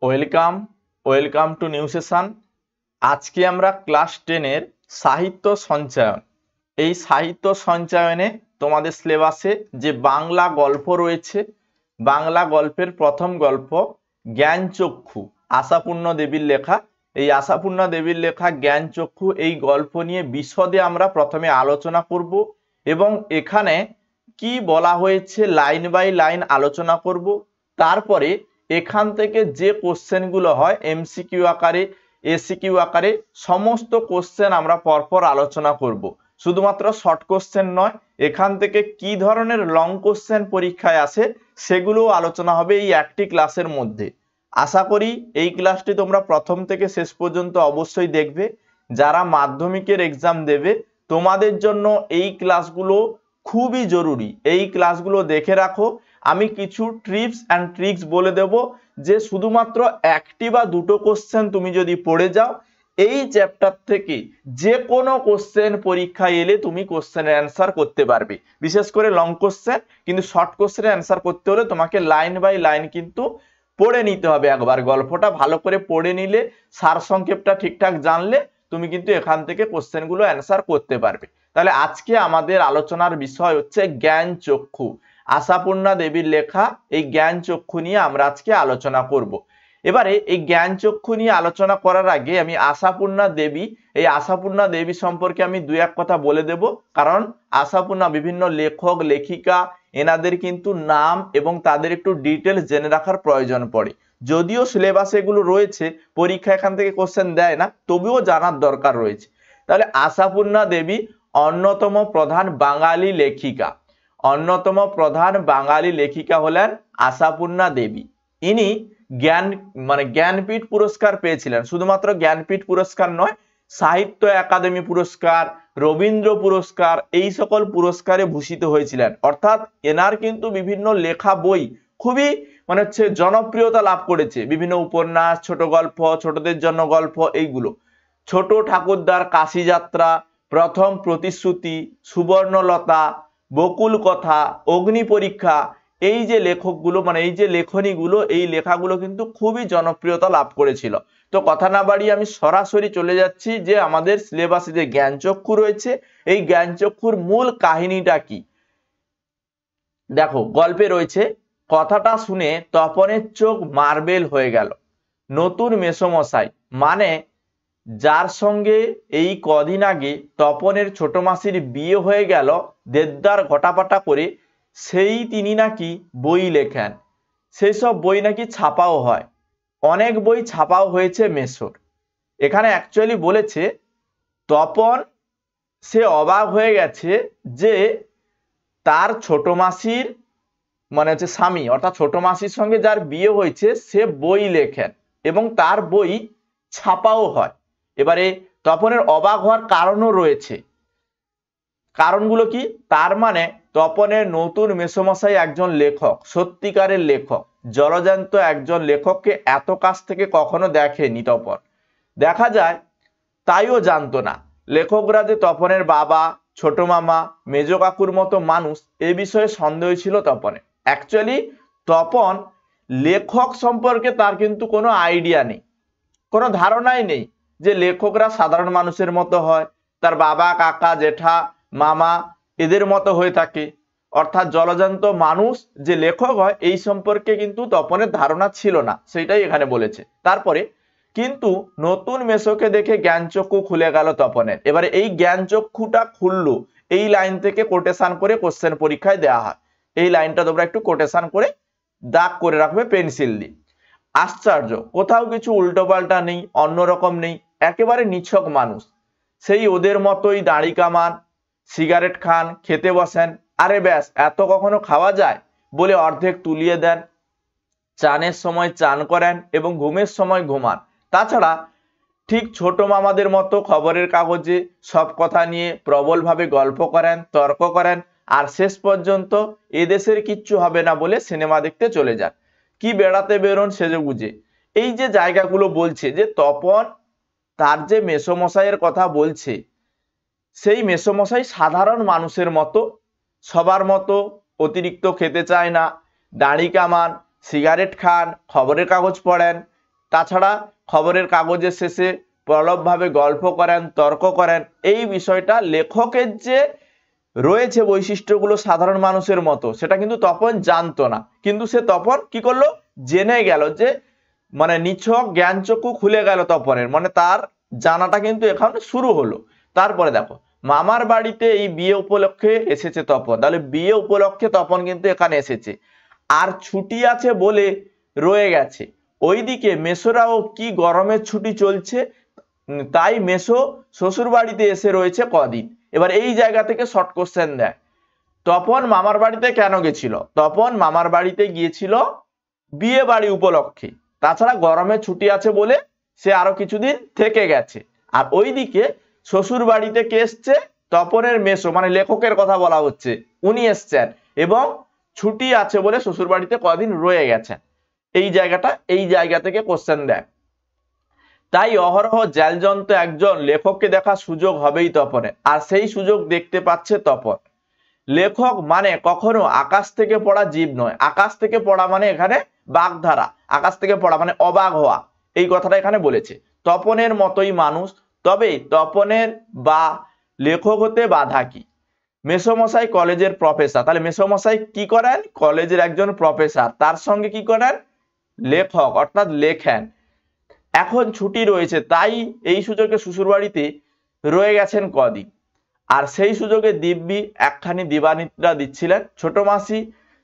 Welcome to new session. আজকে আমরা class 10 এর সাহিত্য সঞ্চয়ন, এই সাহিত্য সঞ্চয়নে তোমাদের সিলেবাসে যে বাংলা গল্প রয়েছে, বাংলা গল্পের প্রথম গল্প জ্ঞানচক্ষু, আশাপূর্ণ দেবীর লেখা। এই আশাপূর্ণ দেবীর লেখা জ্ঞানচক্ষু এই গল্প নিয়ে বিশদে আমরা প্রথমে আলোচনা করব এবং এখানে কি বলা হয়েছে লাইন বাই লাইন আলোচনা করব। তারপরে এখান থেকে যে কোশ্চেনগুলো হয় এমসিকিউ আকারে, এসিকিউ আকারে, সমস্ত কোশ্চেন আমরা পরপর আলোচনা করব। শুধুমাত্র শর্ট কোশ্চেন নয়, এখান থেকে কি ধরনের লং কোশ্চেন পরীক্ষায় আসে সেগুলো আলোচনা হবে এই একটি ক্লাসের মধ্যে। আশা করি এই ক্লাসটি তোমরা প্রথম থেকে শেষ পর্যন্ত অবশ্যই দেখবে। যারা মাধ্যমিকের এক্সাম দেবে তোমাদের জন্য এই ক্লাসগুলো খুবই জরুরি। এই ক্লাসগুলো দেখে রাখো। আমি কিছু টিপস অ্যান্ড ট্রিক্স বলে দেব যে শুধুমাত্র একটি বা দুটো কোশ্চেন তুমি যদি পড়ে যাও, এই চ্যাপ্টার থেকে যে কোনো কোশ্চেন পরীক্ষায় এলে তুমি কোশ্চেনের অ্যান্সার করতে পারবে। বিশেষ করে লং কোশ্চেন, কিন্তু শর্ট কোশ্চেনের অ্যান্সার করতে হলে তোমাকে লাইন বাই লাইন কিন্তু পড়ে নিতে হবে। একবার গল্পটা ভালো করে পড়ে নিলে, সারসংক্ষেপটা ঠিকঠাক জানলে তুমি কিন্তু এখান থেকে কোশ্চেনগুলো অ্যান্সার করতে পারবে। তাহলে আজকে আমাদের আলোচনার বিষয় হচ্ছে জ্ঞানচক্ষু, আশাপূর্ণা দেবীর লেখা এই জ্ঞানচক্ষু নিয়ে আমরা আজকে আলোচনা করব। এবারে এই জ্ঞানচক্ষু নিয়ে আলোচনা করার আগে আমি আশাপূর্ণা দেবী, এই আশাপূর্ণা দেবী সম্পর্কে আমি দুই এক কথা বলে দেব। কারণ আশাপূর্ণা বিভিন্ন লেখক লেখিকা এনাদের কিন্তু নাম এবং তাদের একটু ডিটেলস জেনে রাখার প্রয়োজন পড়ে। যদিও সিলেবাসে এগুলো রয়েছে, পরীক্ষা এখান থেকে কোশ্চেন দেয় না, তবুও জানার দরকার রয়েছে। তাহলে আশাপূর্ণা দেবী অন্যতম প্রধান বাঙালি লেখিকা, অন্যতম প্রধান বাঙালি লেখিকা হলেন আশাপূর্ণা দেবী। ইনি জ্ঞানপীঠ পুরস্কার পেয়েছিলেন। শুধুমাত্র জ্ঞানপীঠ পুরস্কার নয়, সাহিত্য একাডেমি পুরস্কার, রবীন্দ্র পুরস্কার, এই সকল পুরস্কারে ভূষিত হয়েছিলেন। অর্থাৎ এনার কিন্তু বিভিন্ন লেখা বই খুবই জনপ্রিয়তা লাভ করেছে। বিভিন্ন উপন্যাস, ছোট গল্প, ছোটদের জন্য গল্প, এইগুলো ছোট ঠাকুরদার কাশি যাত্রা, প্রথম প্রতিশ্রুতি, সুবর্ণলতা, বকুল কথা, অগ্নি পরীক্ষা, এই যে লেখকগুলো এই যে লেখনীগুলো, এই লেখাগুলো কিন্তু খুবই জনপ্রিয়তা লাভ করেছিল। তো কথা না বাড়িয়ে আমি সরাসরি চলে যাচ্ছি যে আমাদের সিলেবাসে যে জ্ঞানচক্ষু রয়েছে, এই জ্ঞানচক্ষুর মূল কাহিনীটা কি। দেখো গল্পে রয়েছে, কথাটা শুনে তপনের চোখ মার্বেল হয়ে গেল। নতুন মেসোমশাই মানে যার সঙ্গে এই কদিন আগে তপনের ছোট মাসির বিয়ে হয়ে গেল দেবদার ঘটাপাটা করে, সেই তিনি নাকি বই লেখেন। সেই সব বই নাকি ছাপাও হয়। অনেক বই ছাপাও হয়েছে মেসোর। এখানে অ্যাকচুয়ালি বলেছে তপন সে অবাক হয়ে গেছে যে তার ছোট মাসির স্বামী, অর্থাৎ ছোট মাসির সঙ্গে যার বিয়ে হয়েছে সে বই লেখেন এবং তার বই ছাপাও হয়। এবারে তপনের অবাক হওয়ার কারণও রয়েছে। কারণগুলো কি? তার তপনের নতুন মেসোমশাই একজন লেখক, সত্যিকারের লেখক, জলজান্ত একজন লেখককে এত কাছ থেকে কখনো দেখেনি তপন। দেখা যায় তাইও জানতো না লেখকরা যে তপনের বাবা, ছোট মামা, মেজ কাকুর মতো মানুষ, এ বিষয়ে সন্দেহ ছিল তপনের। অ্যাকচুয়ালি তপন লেখক সম্পর্কে তার কিন্তু কোনো আইডিয়া নেই, কোনো ধারণাই নেই যে লেখকরা সাধারণ মানুষের মতো হয়, তার বাবা, কাকা, জেঠা, মামা এদের মতো হয়ে থাকে। অর্থাৎ জলজান্ত মানুষ যে লেখক হয় এই সম্পর্কে কিন্তু তপনের ধারণা ছিল না, সেটাই এখানে বলেছে। তারপরে কিন্তু নতুন মেসোকে দেখে জ্ঞানচক্ষু খুলে গেল তপনের। এবারে এই জ্ঞানচক্ষুটা খুললো, এই লাইন থেকে কোটেশন করে কোশ্চেন পরীক্ষায় দেওয়া হয়। এই লাইনটা তোমরা একটু কোটেশন করে দাগ করে রাখবে পেন্সিল দিয়ে। আশ্চর্য, কোথাও কিছু উল্টোপাল্টা নেই, অন্যরকম নেই, একেবারে নিছক মানুষ। সেই ওদের মতোই দাড়ি কামান, সিগারেট খান, খেতে বসেন, আরে ব্যাস এত কখনো খাওয়া যায় বলে অর্ধেক তুলিয়ে দেন, চানের সময় চান করেন এবং ঘুমের সময় ঘুমান। তাছাড়া ঠিক ছোট মামাদের মতো খবরের কাগজে সব কথা নিয়ে প্রবলভাবে গল্প করেন, তর্ক করেন, আর শেষ পর্যন্ত এদেশের কিচ্ছু হবে না বলে সিনেমা দেখতে চলে যান। কি বেড়াতে বেরোন সেজে গুজে। এই যে জায়গাগুলো বলছে যে তপন তার যে মেসোমশাইয়ের কথা বলছে, সেই মেসোমশাই সাধারণ মানুষের মতো, সবার মতো অতিরিক্ত খেতে চায় না, দাড়ি কামান, সিগারেট খান, খবরের কাগজ পড়েন, তাছাড়া খবরের কাগজের শেষে প্রলভভাবে গল্প করেন, তর্ক করেন। এই বিষয়টা লেখকের যে রয়েছে বৈশিষ্ট্যগুলো সাধারণ মানুষের মতো, সেটা কিন্তু তপন জানতো না, কিন্তু সে তপন কি করলো, জেনে গেল, যে মানে নিছক জ্ঞানচক্ষু খুলে গেল তপনের, মানে তার জানাটা কিন্তু এখন শুরু হলো। তারপরে দেখো, মামার বাড়িতে এই বিয়ে উপলক্ষে এসেছে তপন, তাহলে বিয়ে উপলক্ষে তপন কিন্তু এখানে এসেছে, আর ছুটি আছে বলে রয়ে গেছে। ওইদিকে মেসোরাও কি গরমের ছুটি চলছে, তাই মেসো শ্বশুর বাড়িতে এসে রয়েছে কদিন। এবার এই জায়গা থেকে শর্ট কোশ্চেন দেয়, তপন মামার বাড়িতে কেন গেছিল? তপন মামার বাড়িতে গিয়েছিল বিয়ে বাড়ি উপলক্ষে, তাছাড়া গরমের ছুটি আছে বলে সে আরো কিছুদিন থেকে গেছে। আর ওইদিকে শ্বশুর বাড়িতে কে এসছে? তপনের মেসো, মানে লেখকের কথা বলা হচ্ছে, উনি এসছেন এবং ছুটি আছে বলে শ্বশুর বাড়িতে কদিন রয়ে গেছেন। এই জায়গা থেকে কোশ্চেন দেয়। তাই অহরহ জ্যালজন্ত একজন লেখককে দেখার সুযোগ হবেই তপনের, আর সেই সুযোগ দেখতে পাচ্ছে তপন। লেখক মানে কখনো আকাশ থেকে পড়া জীব নয়। আকাশ থেকে পড়া মানে এখানে বাগধারা, আকাশ থেকে পড়া মানে অবাক হওয়া, এই কথাটা এখানে বলেছে। তপনের মতোই মানুষ, তবে তপনের বা লেখক হতে বাধা কি? মেসোমশাই কলেজের প্রফেসর, তাহলে মেসোমশাই কি করেন? কলেজের একজন প্রফেসর, তার সঙ্গে কি করেন? লেখক, অর্থাৎ লেখেন। এখন ছুটি রয়েছে, তাই এই সুযোগে শ্বশুরবাড়িতে রয়ে গেছেন কদিন। আর সেই সুযোগে দিব্যি একখানি দিবানিদ্রা দিচ্ছিলেন। ছোট মাসি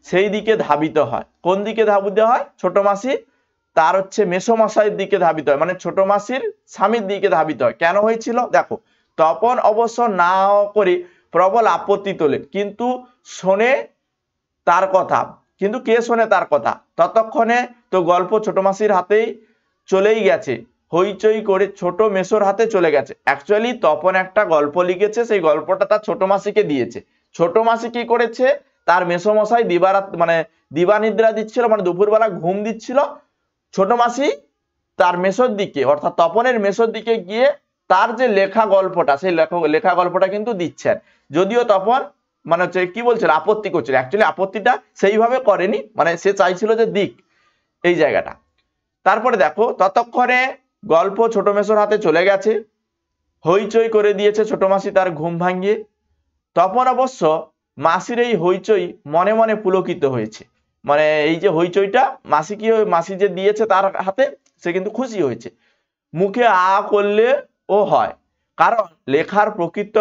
সেই দিকে ধাবিত হয়। কোন দিকে ধাবিত হয়? ছোট মাসি তার হচ্ছে মেসোমশাইয়ের দিকে ধাবিত হয়, মানে ছোট মাসির স্বামীর দিকে ধাবিত হয়। কেন হয়েছিল? দেখো, তপন অবশ্য না করে প্রবল আপত্তি তোলে, কিন্তু শোনে তার কথা। কিন্তু কে শোনে তার কথা? ততক্ষণে তো গল্প ছোট মাসির হাতেই চলেই গেছে, হইচই করে ছোট মেসোর হাতে চলে গেছে। অ্যাকচুয়ালি তপন একটা গল্প লিখেছে, সেই গল্পটা তার ছোট মাসিকে দিয়েছে। ছোট মাসি কি করেছে? তার মেসোমশাই দিবারাত মানে দিবানিদ্রা দিচ্ছিল, মানে দুপুরবেলা ঘুম দিচ্ছিল, ছোট মাসি তার মেসোর দিকে, অর্থাৎ তপনের মেসোর দিকে গিয়ে তার যে লেখা গল্পটা, সেই লেখা গল্পটা কিন্তু দিচ্ছেন। যদিও তপন মানে হচ্ছে কি বলছিল, আপত্তি করছিল। অ্যাকচুয়ালি আপত্তিটা সেইভাবে করেনি, মানে সে চাইছিল যে দিক এই জায়গাটা। তারপরে দেখো, ততক্ষণে গল্প ছোট মেসোর হাতে চলে গেছে, হইচই করে দিয়েছে ছোট মাসি তার ঘুম ভাঙিয়ে। তপন অবশ্য মাসির এই হইচই মনে মনে পুলকিত হয়েছে, মানে এই যে হইচইটা মাসি যে দিয়েছে তার হাতে, সে কিন্তু খুশি হয়েছে। মুখে আ করলে ও হয়, কারণ লেখার প্রকৃত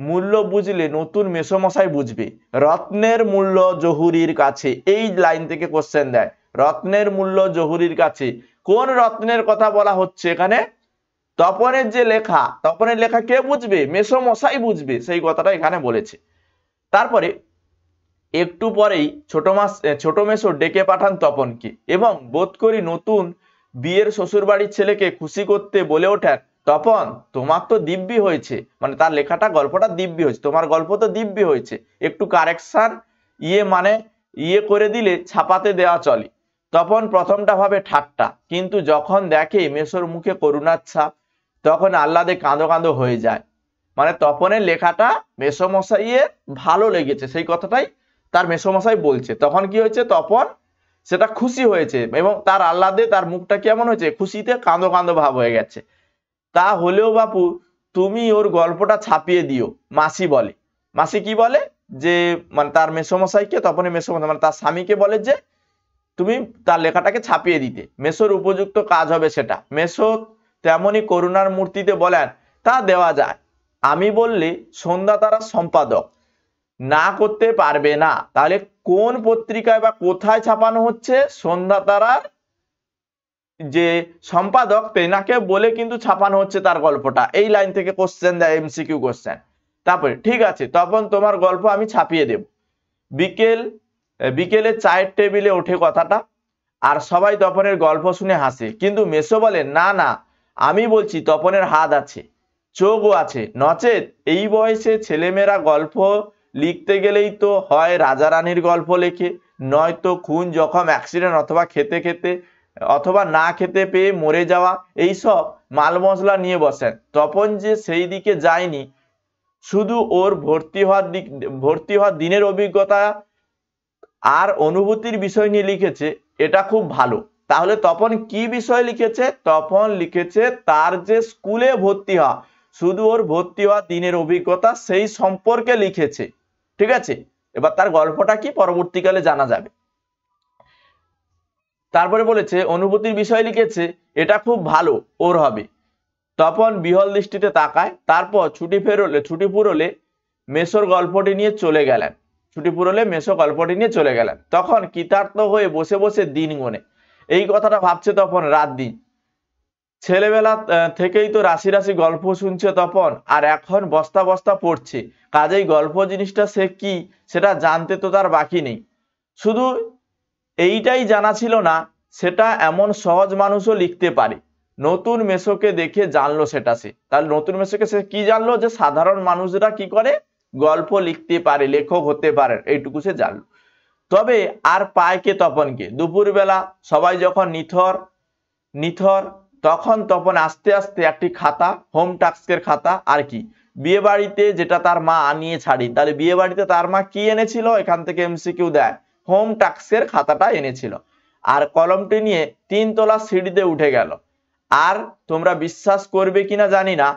মূল্য বুঝলে নতুন মেসোমশাই বুঝবে। রত্নের মূল্য জহুরির কাছে, এই লাইন থেকে কোশ্চেন দেয়। রত্নের মূল্য জহুরির কাছে, কোন রত্নের কথা বলা হচ্ছে এখানে? তপনের যে লেখা, তপনের লেখা কে বুঝবে? মেসোমশাই বুঝবে, সেই কথাটা এখানে বলেছে। তারপরে একটু পরেই ছোট মেসো ডেকে পাঠান তপনকে এবং বোধ করি নতুন বিয়ের শ্বশুর বাড়ির ছেলেকে খুশি করতে বলে ওঠেন, তপন তোমার তো দিব্যি হয়েছে, মানে তার লেখাটা গল্পটা দিব্যি হয়েছে, তোমার গল্প তো দিব্যি হয়েছে, একটু কারেকশন ইয়ে করে দিলে ছাপাতে দেওয়া চলে। তপন প্রথমটা ভাবে ঠাট্টা, কিন্তু যখন দেখে মেসোর মুখে করুণার ছাপ, তখন আহ্লাদে কাঁদো কাঁদো হয়ে যায়। মানে তপনের লেখাটা মেসোমশাইয়ের ভালো লেগেছে, সেই কথাটাই তার মেসোমশাই বলছে। তখন কি হয়েছে? তপন সেটা খুশি হয়েছে এবং তার আহ্লাদে তার মুখটা কেমন হয়েছে? খুশিতে কাঁদো কাঁদো ভাব হয়ে গেছে। তা হলেও বাপু তুমি ওর গল্পটা ছাপিয়ে দিও, মাসি বলে। মাসি কি বলে? যে মানে তার মেসোমশাইকে, তপনের মেসোমশাই মানে তার স্বামীকে বলে যে তুমি তার লেখাটাকে ছাপিয়ে দিতে, মেসোর উপযুক্ত কাজ হবে সেটা। মেসো তেমনি করুণার মূর্তিতে বলেন, তা দেওয়া যায়। আমি বললে সন্ধ্যা তারা সম্পাদক না করতে পারবে না। তাহলে কোন পত্রিকায় বা কোথায় ছাপানো হচ্ছে? সন্ধ্যা তারার যে সম্পাদক তেনাকে বলে কিন্তু ছাপানো হচ্ছে তার গল্পটা। এই লাইন থেকে কোশ্চেন দেয়, এমসিকিউ কোশ্চেন। তারপরে ঠিক আছে, তখন তোমার গল্প আমি ছাপিয়ে দেব। বিকেলে চায়ের টেবিলে ওঠে কথাটা, আর সবাই তপনের গল্প শুনে হাসে, কিন্তু মেসো বলে, না না, আমি বলছি তপনের হাত আছে, চোখও আছে, নচেত এই বয়সে ছেলেমেয়েরা গল্প লিখতে গেলেই তো হয় রাজা রানীর গল্প লেখে, নয়তো খুন জখম অ্যাক্সিডেন্ট অথবা না খেতে পেয়ে মরে যাওয়া, এইসব মাল মশলা নিয়ে বসেন। তপন যে সেই দিকে যায়নি, শুধু ওর ভর্তি হওয়ার দিনের অভিজ্ঞতা আর অনুভূতির বিষয় নিয়ে লিখেছে, এটা খুব ভালো। তাহলে তপন কি বিষয় লিখেছে? তপন লিখেছে তার যে স্কুলে ভর্তি হওয়া, শুধু ওর ভর্তি হওয়া দিনের অভিজ্ঞতা সেই সম্পর্কে লিখেছে। ঠিক আছে, এবার তার গল্পটা কি পরবর্তীকালে জানা যাবে। তারপরে বলেছে অনুভূতির বিষয় লিখেছে, এটা খুব ভালো, ওর হবে। তপন বিহল দৃষ্টিতে তাকায়, তারপর ছুটি ফুরোলে মেসোর গল্পটি নিয়ে চলে গেলেন। ছুটি ফুরোলে মেসো গল্পটি নিয়ে চলে গেলেন। তখন কৃতার্থ হয়ে বসে বসে দিন গোনে। এই কথাটা ভাবছে তপন রাত দিন। ছেলেবেলা থেকেই তো রাশি রাশি গল্প শুনছে তপন, আর এখন বস্তা বস্তা পড়ছে। কাজেই গল্প জিনিসটা সে কি সেটা জানতে তো তার বাকি নেই। শুধু এইটাই জানা ছিল না সেটা এমন সহজ মানুষও লিখতে পারে। নতুন মেসোকে দেখে জানলো সেটা সে। তাহলে নতুন মেসোকে সে কি জানলো? যে সাধারণ মানুষরা কি করে গল্প লিখতে পারে, লেখক হতে পারে, এইটুকু সে জানলো। তবে আর পায় কে তপনকে? দুপুরবেলা সবাই যখন নিথর তখন তপন আস্তে আস্তে একটি খাতা, হোম টাস্কের খাতা, আর কি বিয়ে বাড়িতে যেটা তার মা আনিয়ে ছাড়ি, তাহলে বিয়ে বাড়িতে তার মা কি এনেছিল, এখান থেকে এমসিকিউ দেয়, হোম টাস্কের খাতাটা এনেছিল। আর কলমটি নিয়ে 3 তলা সিঁড়িতে উঠে গেল। আর তোমরা বিশ্বাস করবে কিনা জানি না,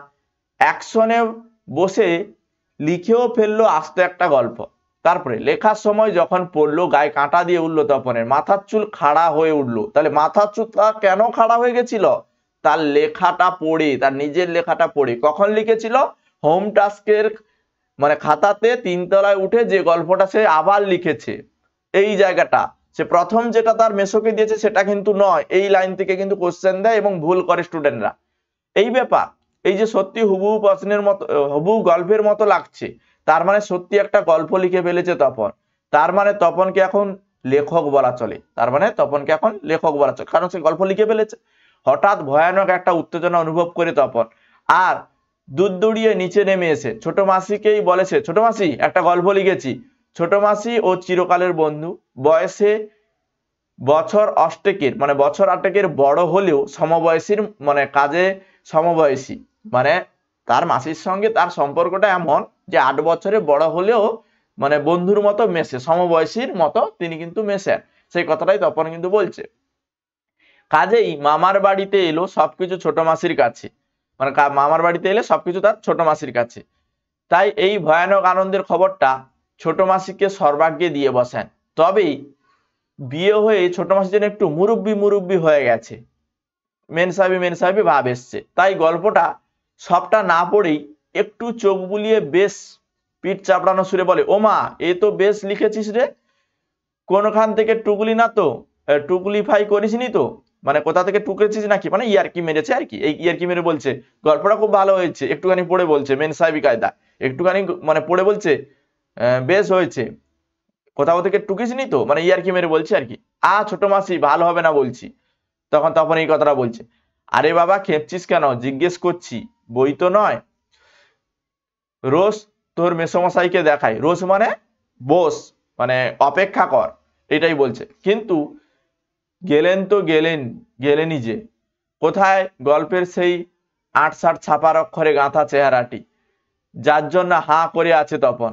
অ্যাকশনে বসে লিখেও ফেললো আস্ত একটা গল্প। তারপরে লেখার সময় যখন পড়লো গায়ে কাঁটা দিয়ে উঠলো তপনের, মাথার চুল খাড়া হয়ে উঠলো। তাহলে মাথার চুলটা কেন খাড়া হয়ে গেছিল? তার লেখাটা পড়ে, তার নিজের লেখাটা পড়ে। কখন লিখেছিল? হোম টাস্কের মানে খাতাতে 3 তলায় উঠে যে গল্পটা সে আবার লিখেছে, এই জায়গাটা সে প্রথম যেটা তার মেসোকে দিয়েছে সেটা কিন্তু নয়। এই লাইন থেকে কিন্তু কোশ্চেন দেয় এবং ভুল করে স্টুডেন্টরা। এই ব্যাপার, এই যে সত্যি হুবহু প্রশ্নের মতো, হুবহু গল্পের মতো লাগছে, তার মানে সত্যি একটা গল্প লিখে ফেলেছে তপন। তার মানে তপনকে এখন লেখক বলা চলে, তার মানে তপনকে এখন লেখক বলা চলে, কারণ সে গল্প লিখে ফেলেছে। হঠাৎ ভয়ানক একটা উত্তেজনা অনুভব করে তপন আর দুধ দৌড়িয়ে নিচে নেমে এসে ছোট মাসিকেই বলেছে, ছোট মাসি একটা গল্প লিখেছি। ছোট মাসি ও চিরকালের বন্ধু, বয়সে বছর অষ্টেকের মানে বছর 8 বড় হলেও সমবয়সীর মানে কাজে সমবয়সী, মানে তার মাসির সঙ্গে তার সম্পর্কটা এমন যে 8 বছরে বড় হলেও মানে বন্ধুর মতো মেশে, সমবয়সীর মতো তিনি কিন্তু মেশেন, সেই কথাটাই তপন কিন্তু বলছে। কাজেই মামার বাড়িতে এলো সবকিছু ছোট মাসির কাছে, মানে মামার বাড়িতে এলে সবকিছু তার ছোট মাসির কাছে। তাই এই ভয়ানক আনন্দের খবরটা ছোট মাসিকে সর্বাগ্যে দিয়ে বসেন। তবেই বিয়ে হয়ে ছোট মাসির জন্য একটু মুরব্বি হয়ে গেছে, মেন সাহেবি ভাব এসছে। তাই গল্পটা সবটা না পড়েই একটু চোখ বুলিয়ে বেশ পিঠ চাপড়ানো সুরে বলে, ওমা এ তো বেশ লিখেছিস রে, কোনখান থেকে টুকলি না তো, টুকলিফাই করিসনি তো, মানে কোথা থেকে টুকেছিস নাকি, মানে ইয়ারকি মেরেছে আর কি। এই ইয়ারকি মেরে বলছে গল্পটা খুব ভালো হয়েছে, একটুখানি পড়ে বলছে মেন সাহেবি কায়দা, একটুখানি মানে পড়ে বলছে বেশ হয়েছে, কোথাও থেকে টুকিসনি তো, মানে ইয়ারকি মেরে বলছে আর কি। ছোট মাসি ভালো হবে না বলছি। তখন এই কথাটা বলছে, আরে বাবা খেপছিস কেন, জিজ্ঞেস করছি, বই তো নয়, রোজ তোর মেসোমশাইকে দেখাই, রোজ মানে বস, মানে অপেক্ষা কর, এটাই বলছে। কিন্তু গেলেন তো গেলেনই যে, কোথায় গল্পের সেই 8-60 ছাপার অক্ষরে গাঁথা চেহারাটি, যার জন্য হাঁ করে আছে তপন।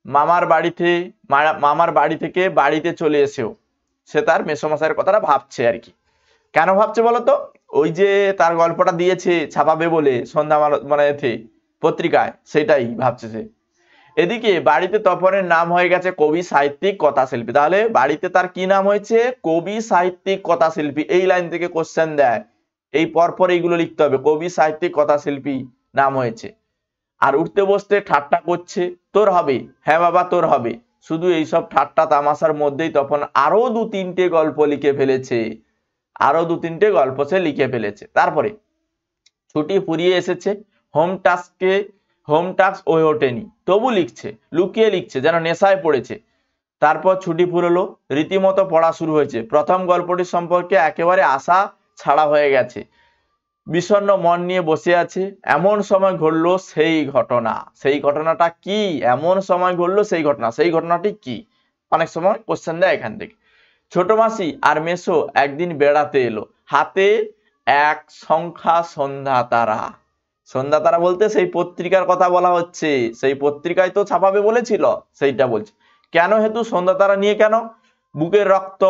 মামার বাড়ি থেকে বাড়িতে চলে এসেও সে তার মেসোমশাইয়ের কথাটা ভাবছে আর কি। কেন ভাবছে বলতো? ওই যে তার গল্পটা দিয়েছে ছাপাবে বলে সন্ধ্যা মানে পত্রিকায়, সেটাই ভাবছে সে। এদিকে বাড়িতে তপনের নাম হয়ে গেছে কবি সাহিত্যিক কথাশিল্পী। তাহলে বাড়িতে তার কি নাম হয়েছে? কবি সাহিত্যিক কথাশিল্পী। এই লাইন থেকে কোশ্চেন দেয়, এই পরপর এইগুলো লিখতে হবে, কবি সাহিত্যিক কথাশিল্পী নাম হয়েছে। আর উঠতে বসতে ঠাট্টা করছে, তোর হবে, হ্যাঁ বাবা তোর হবে। শুধু এইসব ঠাট্টা তামাশার মধ্যেই তখন আরো 2-3টে গল্প লিখে ফেলেছে, আরো 2-3টে গল্প সে লিখে ফেলেছে। তারপরে ছুটি ফুরিয়ে এসেছে, হোম টাস্ক হয়ে ওঠেনি, তবু লিখছে, লুকিয়ে লিখছে, যেন নেশায় পড়েছে। তারপর ছুটি ফুরলো, রীতিমতো পড়া শুরু হয়েছে। প্রথম গল্পটির সম্পর্কে একেবারে আশা ছাড়া হয়ে গেছে, বিষণ্ণ মন নিয়ে বসে আছে। এমন সময় ঘটলো সেই ঘটনা। সেই ঘটনাটা কি? এমন সময় ঘটলো সেই ঘটনা, সেই ঘটনাটি কি? অনেক সময় কোশ্চেন দেয় এখান থেকে। ছোট মাসি আর মেসো একদিন বেড়াতে এলো, হাতে এক সংখ্যা সন্ধ্যা তারা। সন্ধ্যা তারা বলতে সেই পত্রিকার কথা বলা হচ্ছে, সেই পত্রিকায় তো ছাপাবে বলেছিল, সেইটা বলছে। কেন হেতু সন্ধ্যা তারা নিয়ে? কেন? বুকের রক্ত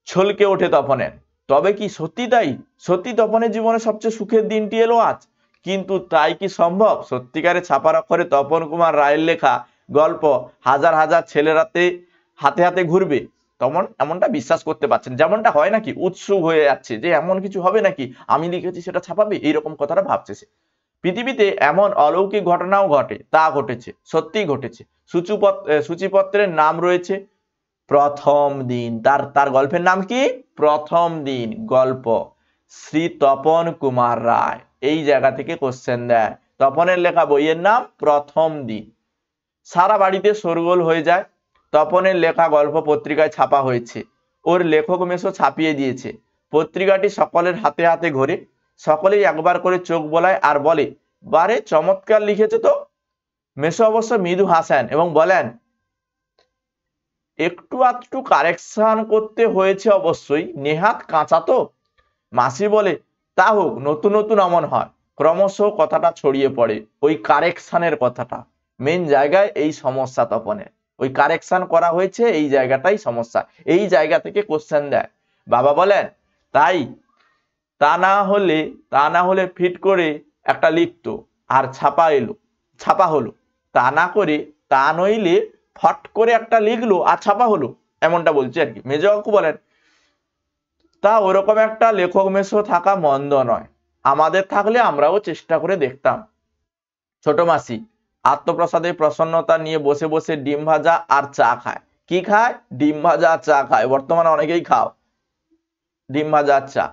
ছলকে ওঠে তপনের। তবে কি সত্যি তাই? সত্যি তপনের জীবনে সবচেয়ে সুখের দিনটি এলো আজ? কিন্তু তাই কি সম্ভব? সত্যিকারে ছাপার অক্ষরে তপন কুমার রায়ের লেখা গল্প হাজার হাজার ছেলেরাতে হাতে হাতে ঘুরবে? তখন এমনটা বিশ্বাস করতে পারছেন, যেমনটা হয় নাকি উৎসুক হয়ে যাচ্ছে যে এমন কিছু হবে নাকি, আমি লিখেছি সেটা ছাপাবে, এইরকম কথাটা ভাবছে সে। পৃথিবীতে এমন অলৌকিক ঘটনাও ঘটে, তা ঘটেছে, সত্যিই ঘটেছে। সূচিপত্রের নাম রয়েছে প্রথম দিন। তার তার গল্পের নাম কি? প্রথম দিন গল্প, শ্রী তপন কুমার রায়। এই জায়গা থেকে কোশ্চেন দেয়। তপনের লেখা বইয়ের নাম প্রথম দিন। সারা বাড়িতে শোরগোল হয়ে যায়। তপনের লেখা গল্প পত্রিকায় ছাপা হয়েছে, ওর লেখক মেশো ছাপিয়ে দিয়েছে। পত্রিকাটি সকলের হাতে হাতে ঘোরে, সকলেই একবার করে চোখ বোলায় আর বলে, বারে চমৎকার লিখেছে তো। মেশো অবশ্য মৃদু হাসেন এবং বলেন, একটু আধটু কারেকশন করতে হয়েছে অবশ্যই, নেহাত কাঁচা তো। মাসি বলে, তা হোক, নতুন নতুন অমন হয়। ক্রমশ কথাটা ছড়িয়ে পড়ে ওই কারেকশনের কথাটা। মেন জায়গায় এই সমস্যা তপনের, ওই কারেকশন করা হয়েছে, এই জায়গাটাই সমস্যা। এই জায়গা থেকে কোশ্চেন দেয়। বাবা বলেন, তাই তা না হলে ফিট করে একটা লিখতো আর ছাপা হলো। তা না করে, তা নইলে ফট করে একটা লিখলো আর ছাপা হলো, এমনটা বলছে আর কি। মেজো কাকু বলেন, তা ওরকম একটা লেখক মেশো থাকা মন্দ নয়, আমাদের থাকলে আমরাও চেষ্টা করে দেখতাম। ছোট মাসি আত্মপ্রসাদে প্রসন্নতা নিয়ে বসে বসে ডিম ভাজা আর চা খায়। কি খায়? ডিম ভাজা আর চা খায়। বর্তমানে অনেকেই খাও ডিম ভাজা আর চা।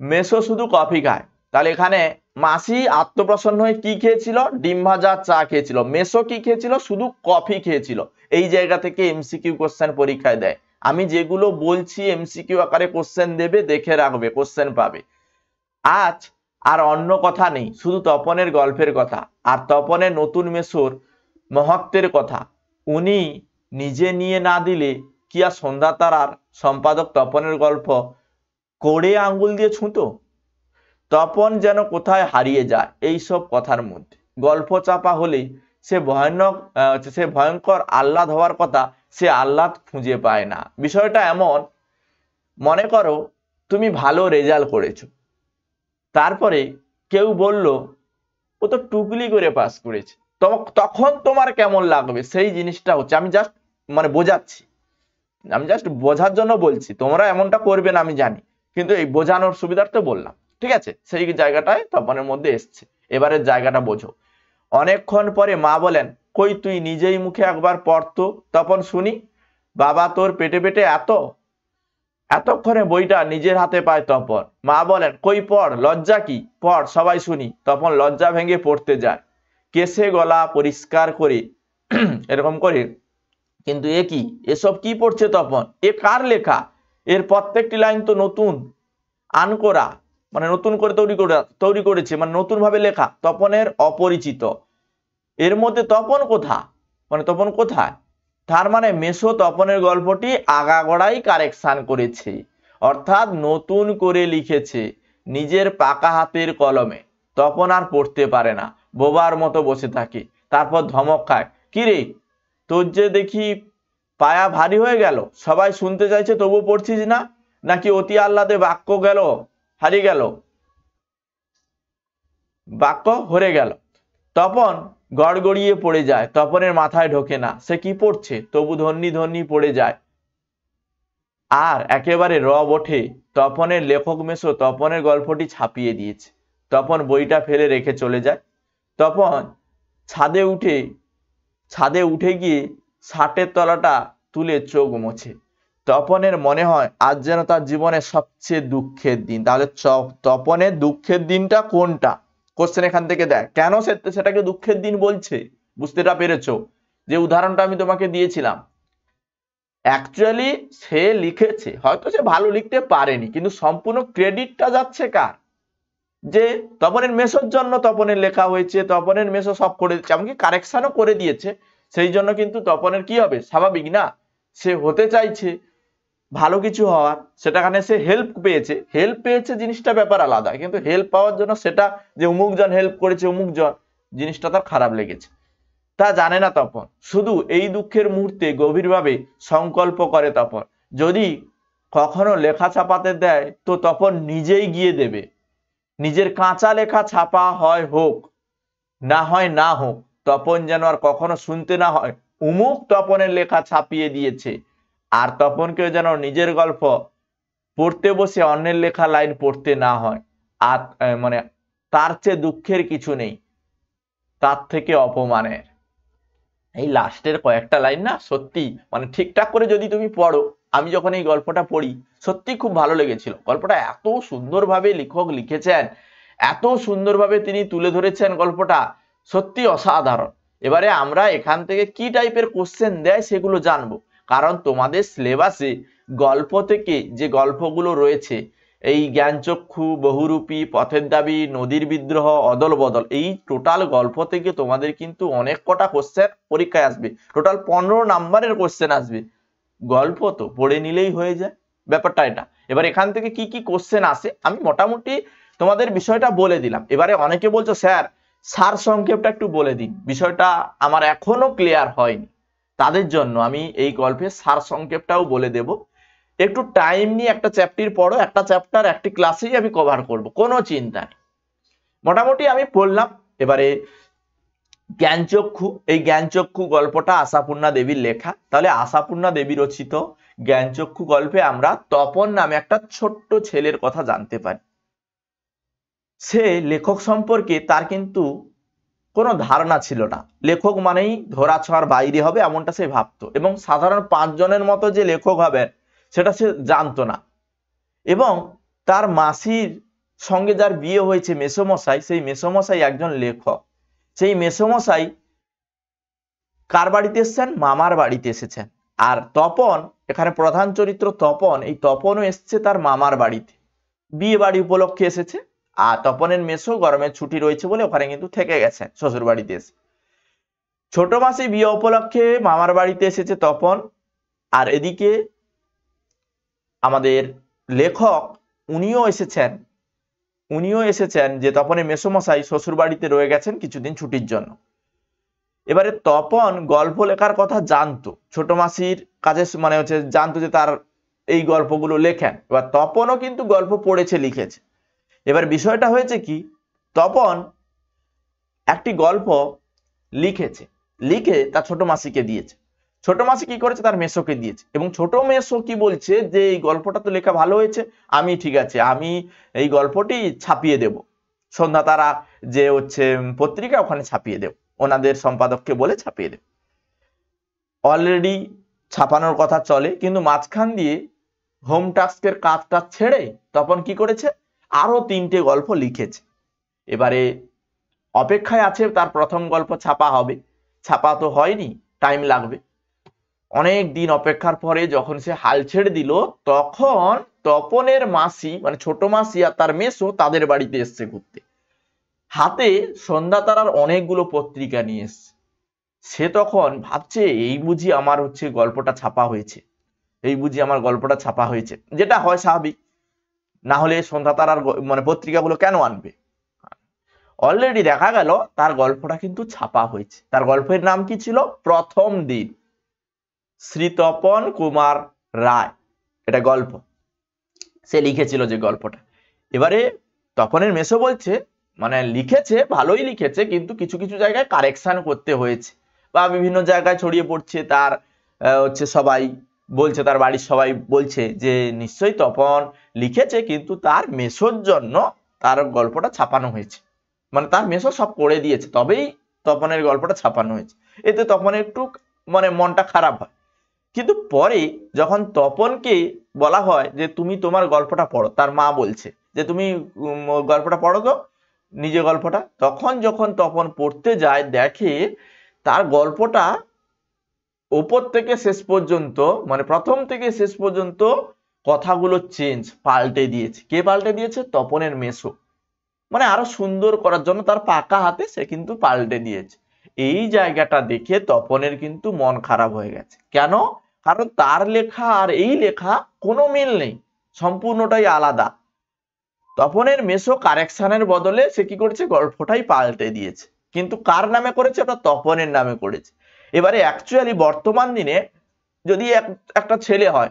মেশো শুধু কফি খায়। তাহলে এখানে মাসি আত্মপ্রসন্ন হয়ে কি খেয়েছিল? ডিম ভাজা চা খেয়েছিল। মেশো কি খেয়েছিল? শুধু কফি খেয়েছিল। এই জায়গা থেকে এমসিকিউ কোশ্চেন পরীক্ষায় দেয়। আমি যেগুলো বলছি এমসিকিউ আকারে কোশ্চেন দেবে, দেখে রাখবে, কোশ্চেন পাবে। আজ আর অন্য কথা নেই, শুধু তপনের গল্পের কথা আর তপনের নতুন মেশোর মহত্বের কথা। উনি নিজে নিয়ে না দিলে কি আর সন্ধ্যা তারার সম্পাদক তপনের গল্প কোড়ে আঙ্গুল দিয়ে ছুঁতো? তপন যেন কোথায় হারিয়ে যায় এই সব কথার মধ্যে। গল্প চাপা হলে সে ভয়ঙ্কর আহ্লাদ হওয়ার কথা, সে আহ্লাদ খুঁজে পায় না। বিষয়টা এমন, মনে করো তুমি ভালো রেজাল্ট করেছো, তারপরে কেউ বলল ও তো টুকলি করে পাস করেছে, তখন তোমার কেমন লাগবে? সেই জিনিসটা হচ্ছে, আমি জাস্ট বোঝাচ্ছি, আমি জাস্ট বোঝার জন্য বলছি। তোমরা এমনটা করবে না আমি জানি, কিন্তু এই বোঝানোর সুবিধার্থে বললাম, ঠিক আছে? সেই জায়গাটায় তপনের মধ্যে এসছে। এবারের জায়গাটা বোঝো। অনেকক্ষণ পরে মা বলেন, কই তুই নিজেই মুখে একবার পড়তো তপন শুনি। বাবা তোর পেটে পেটে এতক্ষণে বইটা নিজের হাতে পায় তপন। মা বলেন, কই পড়, লজ্জা কি, পড় সবাই শুনি। তপন লজ্জা ভেঙে পড়তে যায়, কেসে গলা পরিষ্কার করে এরকম করে। কিন্তু এ কি, এসব কি পড়ছে তপন? এ কার লেখা? এর প্রত্যেকটি লাইন তো নতুন, আনকোরা, নতুন করে তৈরি করেছে, নতুন ভাবে লেখা। তপনের অপরিচিত। এর মধ্যে তপন তপন কোথায়? তার মেশো তপনের গল্পটি আগাগোড়াই কারেকশন করেছে, অর্থাৎ নতুন করে লিখেছে নিজের পাকা হাতের কলমে। তপন আর পড়তে পারে না, বোবার মতো বসে থাকে। তারপর ধমক খায়, কিরে তোর যে দেখি পায়া ভারী হয়ে গেল, সবাই শুনতে চাইছে তবু পড়ছিস না, নাকি অতি আহ্লাদে বাক্য হরে গেল? তপন গড়গড়িয়ে পড়ে যায়, তপনের মাথায় ঢোকে না সে কি পড়ছে, তবু ধন্যি ধন্যি পড়ে যায়। আর একেবারে রব ওঠে। তপনের লেখক মেশো তপনের গল্পটি ছাপিয়ে দিয়েছে। তপন বইটা ফেলে রেখে চলে যায়। তপন ছাদে উঠে গিয়ে শার্টের তলাটা তুলে চোখ মোছে। তপনের মনে হয় আজ যেন তার জীবনের সবচেয়ে দুঃখের দিন। তাহলে তপনের দুঃখের দিনটা কোনটা? কোশ্চেন এখান থেকে দেয়, কেন সেটাকে দুঃখের দিন বলছে? বুঝতেটা পেরেছো? যে উদাহরণটা আমি তোমাকে দিয়েছিলাম, অ্যাকচুয়ালি সে লিখেছে, হয়তো সে ভালো লিখতে পারেনি, কিন্তু সম্পূর্ণ ক্রেডিটটা যাচ্ছে কার? যে তপনের মেশোর জন্য তপনের লেখা হয়েছে, তপনের মেশো সব করে দিচ্ছে, এমনকি কারেকশনও করে দিয়েছে। সেই জন্য কিন্তু তপনের কি হবে? স্বাভাবিক না, সে হতে চাইছে ভালো কিছু হওয়ার, সেটাখানে সে হেল্প পেয়েছে জিনিসটা ব্যাপার আলাদা, কিন্তু হেল্প পাওয়ার জন্য সেটা যে অমুকজন হেল্প করেছে অমুকজন, জিনিসটা তার খারাপ লেগেছে, তা জানে না তপন। শুধু এই দুঃখের মুহূর্তে গভীরভাবে সংকল্প করে তপন, যদি কখনো লেখা ছাপাতে দেয় তো তপন নিজেই গিয়ে দেবে, নিজের কাঁচা লেখা ছাপা হয় হোক না হয় না হোক, তপন যেন আর কখনো শুনতে না হয় উমুক তপনের লেখা ছাপিয়ে দিয়েছে। আর তপনকে যেন নিজের গল্প পড়তে বসে অন্যের লেখা লাইন পড়তে না হয়। আর মানে তার চেয়ে দুঃখের কিছু নেই, তার থেকে অপমানের। এই লাস্টের কয়েকটা লাইন না সত্যি মানে ঠিকঠাক করে যদি তুমি পড়ো, আমি যখন এই গল্পটা পড়ি সত্যি খুব ভালো লেগেছিল। গল্পটা এত সুন্দরভাবে লেখক লিখেছেন, এত সুন্দরভাবে তিনি তুলে ধরেছেন গল্পটা, সত্যি অসাধারণ। এবারে আমরা এখান থেকে কি টাইপের কোশ্চেন দেয় সেগুলো জানবো, কারণ তোমাদের সিলেবাসে গল্প থেকে যে গল্পগুলো রয়েছে, এই জ্ঞানচক্ষু, বহুরূপী, পথের দাবি, নদীর বিদ্রোহ, অদল বদল, এই টোটাল গল্প থেকে তোমাদের কিন্তু অনেক কটা কোশ্চেন পরীক্ষায় আসবে। টোটাল 15 নাম্বারের কোশ্চেন আসবে। গল্প তো পড়ে নিলেই হয়ে যায়, ব্যাপারটা এটা। এবার এখান থেকে কি কি কোশ্চেন আসে আমি মোটামুটি তোমাদের বিষয়টা বলে দিলাম। এবারে অনেকে বলছো স্যার সার সংক্ষেপটা একটু বলে দিন, বিষয়টা আমার এখনো ক্লিয়ার হয়নি। তাদের জন্য আমি এই গল্পের সার সংক্ষেপটাও বলে দেব। একটু টাইম নিয়ে একটা চ্যাপ্টার পড়ো, একটা চ্যাপ্টার একটি ক্লাসেই আমি কভার করব, কোনো চিন্তা নেই। মোটামুটি আমি পড়লাম। এবারে জ্ঞানচক্ষু, এই জ্ঞানচক্ষু গল্পটা আশাপূর্ণা দেবীর লেখা। তাহলে আশাপূর্ণা দেবী রচিত জ্ঞানচক্ষু গল্পে আমরা তপন নামে একটা ছোট্ট ছেলের কথা জানতে পারি। সে লেখক সম্পর্কে তার কিন্তু কোনো ধারণা ছিল না, লেখক মানেই ধরাছোঁয়ার বাইরে হবে এমনটা সে ভাবতো, এবং সাধারণ 5 জনের মতো যে লেখক হবেন সেটা সে জানতো না। এবং তার মাসির সঙ্গে যার বিয়ে হয়েছে মেসোমশাই, সেই মেসোমশাই একজন লেখক। সেই মেসোমশাই কার বাড়িতে এসেছেন? মামার বাড়িতে এসেছেন। আর তপন, এখানে প্রধান চরিত্র তপন, এই তপনও এসছে তার মামার বাড়িতে, বিয়ে বাড়ি উপলক্ষে এসেছে। আর তপনের মেসো গরমের ছুটি রয়েছে বলে ওখানে কিন্তু থেকে গেছেন শ্বশুর বাড়িতে এসে। ছোট মাসি বিয়ে উপলক্ষে মামার বাড়িতে এসেছে তপন। আর এদিকে আমাদের লেখক উনিও এসেছেন যে তপনের মেসোমশাই শ্বশুর বাড়িতে রয়ে গেছেন কিছুদিন ছুটির জন্য। এবারে তপন গল্প লেখার কথা জানতো, ছোট মাসির কাছে মানে হচ্ছে জানতো যে তার এই গল্পগুলো লেখেন। এবার তপনও কিন্তু গল্প পড়েছে, লিখেছে। এবার বিষয়টা হয়েছে কি, তপন একটি গল্প লিখেছে, লিখে তার ছোট মাসিকে দিয়েছে। ছোট মাসি কি করেছে? তার মেসোকে দিয়েছে। এবং ছোট মেসো কি বলছে যে এই গল্পটা তো লেখা ভালো হয়েছে, আমি ঠিক আছে আমি এই গল্পটি ছাপিয়ে দেব, সন্ধ্যা তারা যে হচ্ছে পত্রিকা ওখানে ছাপিয়ে দেব, ওনাদের সম্পাদককে বলে ছাপিয়ে দেব। অলরেডি ছাপানোর কথা চলে, কিন্তু মাঝখান দিয়ে হোম টাস্কের কাজটা ছেড়ে তপন কি করেছে? আরো 3টে গল্প লিখেছে। এবারে অপেক্ষায় আছে তার প্রথম গল্প ছাপা হবে, ছাপা তো হয়নি, টাইম লাগবে। অনেক দিন অপেক্ষার পরে যখন সে হাল ছেড়ে দিল, তখন তপনের মাসি মানে ছোট মাসি আর তার মেসো তাদের বাড়িতে এসছে ঘুরতে, হাতে সন্ধ্যা তারার অনেকগুলো পত্রিকা নিয়ে এসছে। সে তখন ভাবছে এই বুঝি আমার হচ্ছে গল্পটা ছাপা হয়েছে, এই বুঝি আমার গল্পটা ছাপা হয়েছে, যেটা হয় স্বাভাবিক, না হলে সন্ধ্যা তারার মানে পত্রিকাগুলো কেন আনবে। অলরেডি দেখা গেল তার গল্পটা কিন্তু ছাপা হয়েছে। তার গল্পের নাম কি ছিল? প্রথম দিন। শ্রী তপন কুমার রায় এটা গল্প, সে লিখেছিল যে গল্পটা। এবারে তপনের মেসো বলছে মানে লিখেছে, ভালোই লিখেছে, কিন্তু কিছু কিছু জায়গায় কারেকশন করতে হয়েছে বা বিভিন্ন জায়গায় ছড়িয়ে পড়ছে। তার হচ্ছে সবাই বলছে, তার বাড়ির সবাই বলছে যে নিশ্চয়ই তপন লিখেছে, কিন্তু তার মেসোর জন্য তার গল্পটা ছাপানো হয়েছে, মানে তার মেসো সব করে দিয়েছে তবেই তপনের গল্পটা ছাপানো হয়েছে। এতে তপনের একটু মানে মনটা খারাপ হয়। কিন্তু পরে যখন তপনকে বলা হয় যে তুমি তোমার গল্পটা পড়ো, তার মা বলছে যে তুমি গল্পটা পড়ো তো, নিজে গল্পটা, তখন যখন তপন পড়তে যায় দেখে তার গল্পটা ওপর থেকে শেষ পর্যন্ত মানে প্রথম থেকে শেষ পর্যন্ত কথাগুলো চেঞ্জ, পাল্টে দিয়েছে। কে পাল্টে দিয়েছে? তপনের মেসো। মানে আরো সুন্দর করার জন্য তার পাকা হাতে সে কিন্তু পাল্টে দিয়েছে। এই জায়গাটা দেখে তপনের কিন্তু মন খারাপ হয়ে গেছে। কেন? কারণ তার লেখা আর এই লেখা কোনো মিল নেই, সম্পূর্ণটাই আলাদা। তপনের মেসো কারেকশনের বদলে সে কি করেছে? গল্পটাই পাল্টে দিয়েছে। কিন্তু কার নামে করেছে? ওটা তপনের নামে করেছে। এবারে অ্যাকচুয়ালি বর্তমান দিনে যদি একটা ছেলে হয়,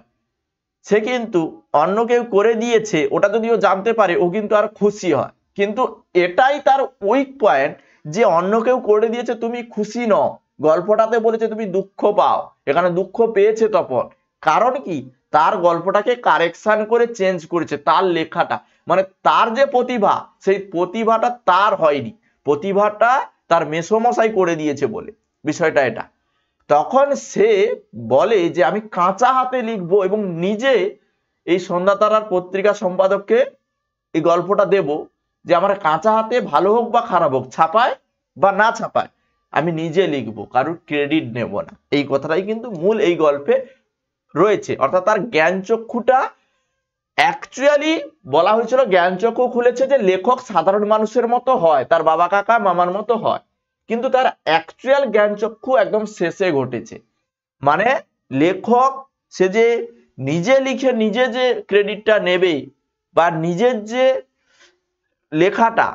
সে কিন্তু অন্য কেউ করে দিয়েছে ওটা যদি ও জানতে পারে ও কিন্তু আর খুশি হয়, কিন্তু এটাই তার উইক পয়েন্ট যে অন্য কেউ করে দিয়েছে তুমি খুশি নও। গল্পটাতে বলেছে তুমি দুঃখ পাও, এখানে দুঃখ পেয়েছে তপন। কারণ কি, তার গল্পটাকে কারেকশন করে চেঞ্জ করেছে, তার লেখাটা মানে তার যে প্রতিভা সেই প্রতিভাটা তার হয়নি, প্রতিভাটা তার মেসোমশাই করে দিয়েছে বলে বিষয়টা এটা। তখন সে বলে যে আমি কাঁচা হাতে লিখবো এবং নিজে এই সন্ধ্যা তারার পত্রিকা সম্পাদককে এই গল্পটা দেব যে আমার কাঁচা হাতে ভালো হোক বা খারাপ হোক, ছাপায় বা না ছাপায়, আমি নিজে লিখবো, কারোর ক্রেডিট নেব না। এই কথাটাই কিন্তু মূল এই গল্পে রয়েছে। অর্থাৎ তার জ্ঞানচক্ষুটা অ্যাকচুয়ালি বলা হয়েছিল, জ্ঞানচক্ষু খুলেছে যে লেখক সাধারণ মানুষের মতো হয়, তার বাবা কাকা মামার মতো হয়, কিন্তু তার অ্যাকচুয়াল জ্ঞানচক্ষু একদম শেষে ঘটেছে। মানে লেখক সে যে নিজে লিখে নিজে যে ক্রেডিটটা নেবে বা নিজের যে লেখাটা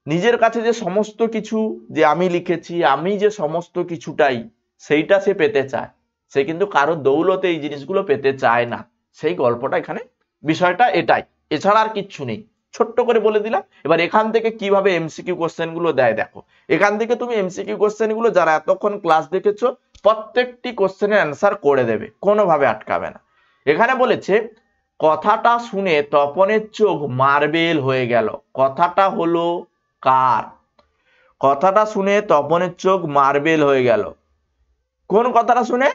নিজের কাছে যে সমস্ত কিছু যে আমি লিখেছি, আমি যে সমস্ত কিছুটাই সেইটা সে পেতে চায়, সে কিন্তু কারো দৌলতে এই জিনিসগুলো পেতে চায় না। সেই গল্পটা এখানে বিষয়টা এটাই, এছাড়া আর কিচ্ছু নেই। ছোট্ট করে বলে দিলাম। এবার এখান থেকে কিভাবে এমসিকিউ কোশ্চেন গুলো দেয় দেখো। এখান থেকে তুমি এমসিকিউ কোশ্চেন গুলো যারা এতক্ষণ ক্লাস দেখেছো প্রত্যেকটি কোশ্চেনের অ্যান্সার করে দেবে, কোনোভাবে আটকাবে না। এখানে বলেছে কথাটা শুনে তপনের চোখ মার্বেল হয়ে গেল। কথাটা হলো কার? কথাটা শুনে তপনের চোখ মার্বেল হয়ে গেল। কোন কথাটা শুনে?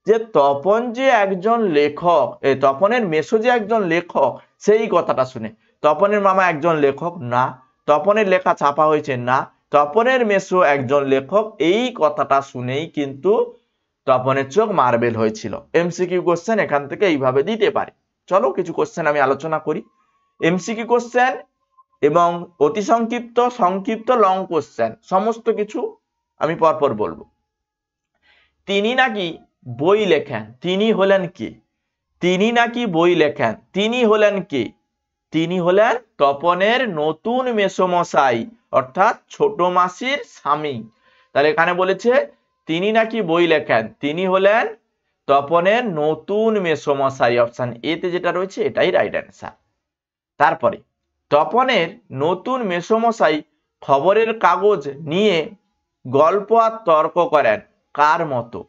যে তপন যে একজন লেখক, তপনের মেসো যে একজন লেখক, সেই কথাটা শুনে। তপনের মামা একজন লেখক না, তপনের লেখা ছাপা হয়েছে না, তপনের মেসো একজন লেখক, এই কথাটা শুনেই কিন্তু তপনের চোখ মার্বেল হয়েছিল। এমসিকিউ কোশ্চেন এখান থেকে এইভাবে দিতে পারে। চলো কিছু কোশ্চেন আমি আলোচনা করি। এমসিকিউ কোশ্চেন এবং অতি সংক্ষিপ্ত, সংক্ষিপ্ত, লং কোশ্চেন সমস্ত কিছু আমি পরপর বলবো। তিনি নাকি বই লেখেন, তিনি হলেন কি? তিনি নাকি বই লেখেন, তিনি হলেন কি? তিনি হলেন তপনের নতুন মেসোমশাই, অর্থাৎ ছোট মাসির স্বামী। তাহলে এখানে বলেছে তিনি নাকি বই লেখেন, তিনি হলেন তপনের নতুন মেসোমশাই। অপশন এ তে যেটা রয়েছে এটাই রাইট অ্যান্সার। তারপরে তপনের নতুন মেসোমশাই খবরের কাগজ নিয়ে গল্প আর তর্ক করেন, কার মতো?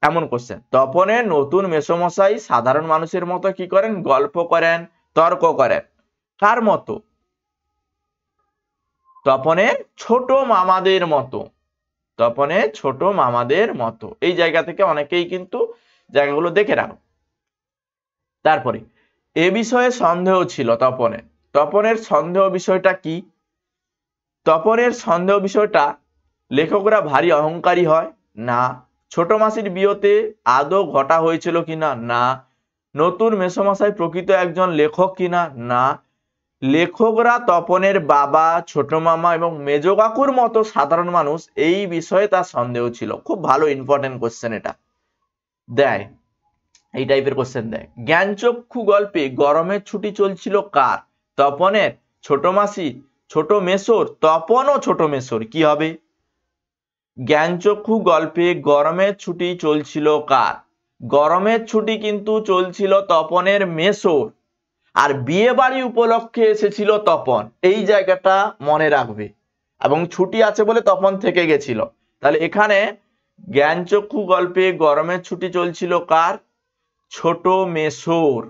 এমন কোশ্চেন। তপনের নতুন মেসোমশাই সাধারণ মানুষের মতো কি করেন? গল্প করেন, তর্ক করেন, কার মতো? তপনের ছোট মামাদের মতো, তপনের ছোট মামাদের মতো। এই জায়গা থেকে অনেকেই কিন্তু জায়গাগুলো দেখে রাখো। তারপরে এ বিষয়ে সন্দেহ ছিল তপনের। তপনের সন্দেহ বিষয়টা কি? তপনের সন্দেহ বিষয়টা লেখকরা ভারী অহংকারী হয় না, ছোট মাসির বিয়েতে আদৌ ঘটা হয়েছিল কিনা না, নতুন মেসোমশাই প্রকৃত একজন লেখক কিনা না, লেখকরা তপনের বাবা, ছোট মামা এবং মেজ কাকুর মতো সাধারণ মানুষ, এই বিষয়ে তার সন্দেহ ছিল। খুব ভালো ইম্পর্টেন্ট কোশ্চেন এটা দেয়, এই টাইপের কোশ্চেন দেয়। জ্ঞানচক্ষু গল্পে গরমের ছুটি চলছিল কার? তপনের, ছোট মাসি, ছোট মেসোর? তপন ও ছোট মেসোর। কি হবে? জ্ঞানচক্ষু গল্পে গরমের ছুটি চলছিল কার? গরমের ছুটি কিন্তু চলছিল তপনের মেসোর, আর বিয়ে বাড়ি উপলক্ষে এসেছিল তপন। এই জায়গাটা মনে রাখবে, এবং ছুটি আছে বলে তপন থেকে গেছিল। তাহলে এখানে জ্ঞানচক্ষু গল্পে গরমের ছুটি চলছিল কার? ছোট মেসোর।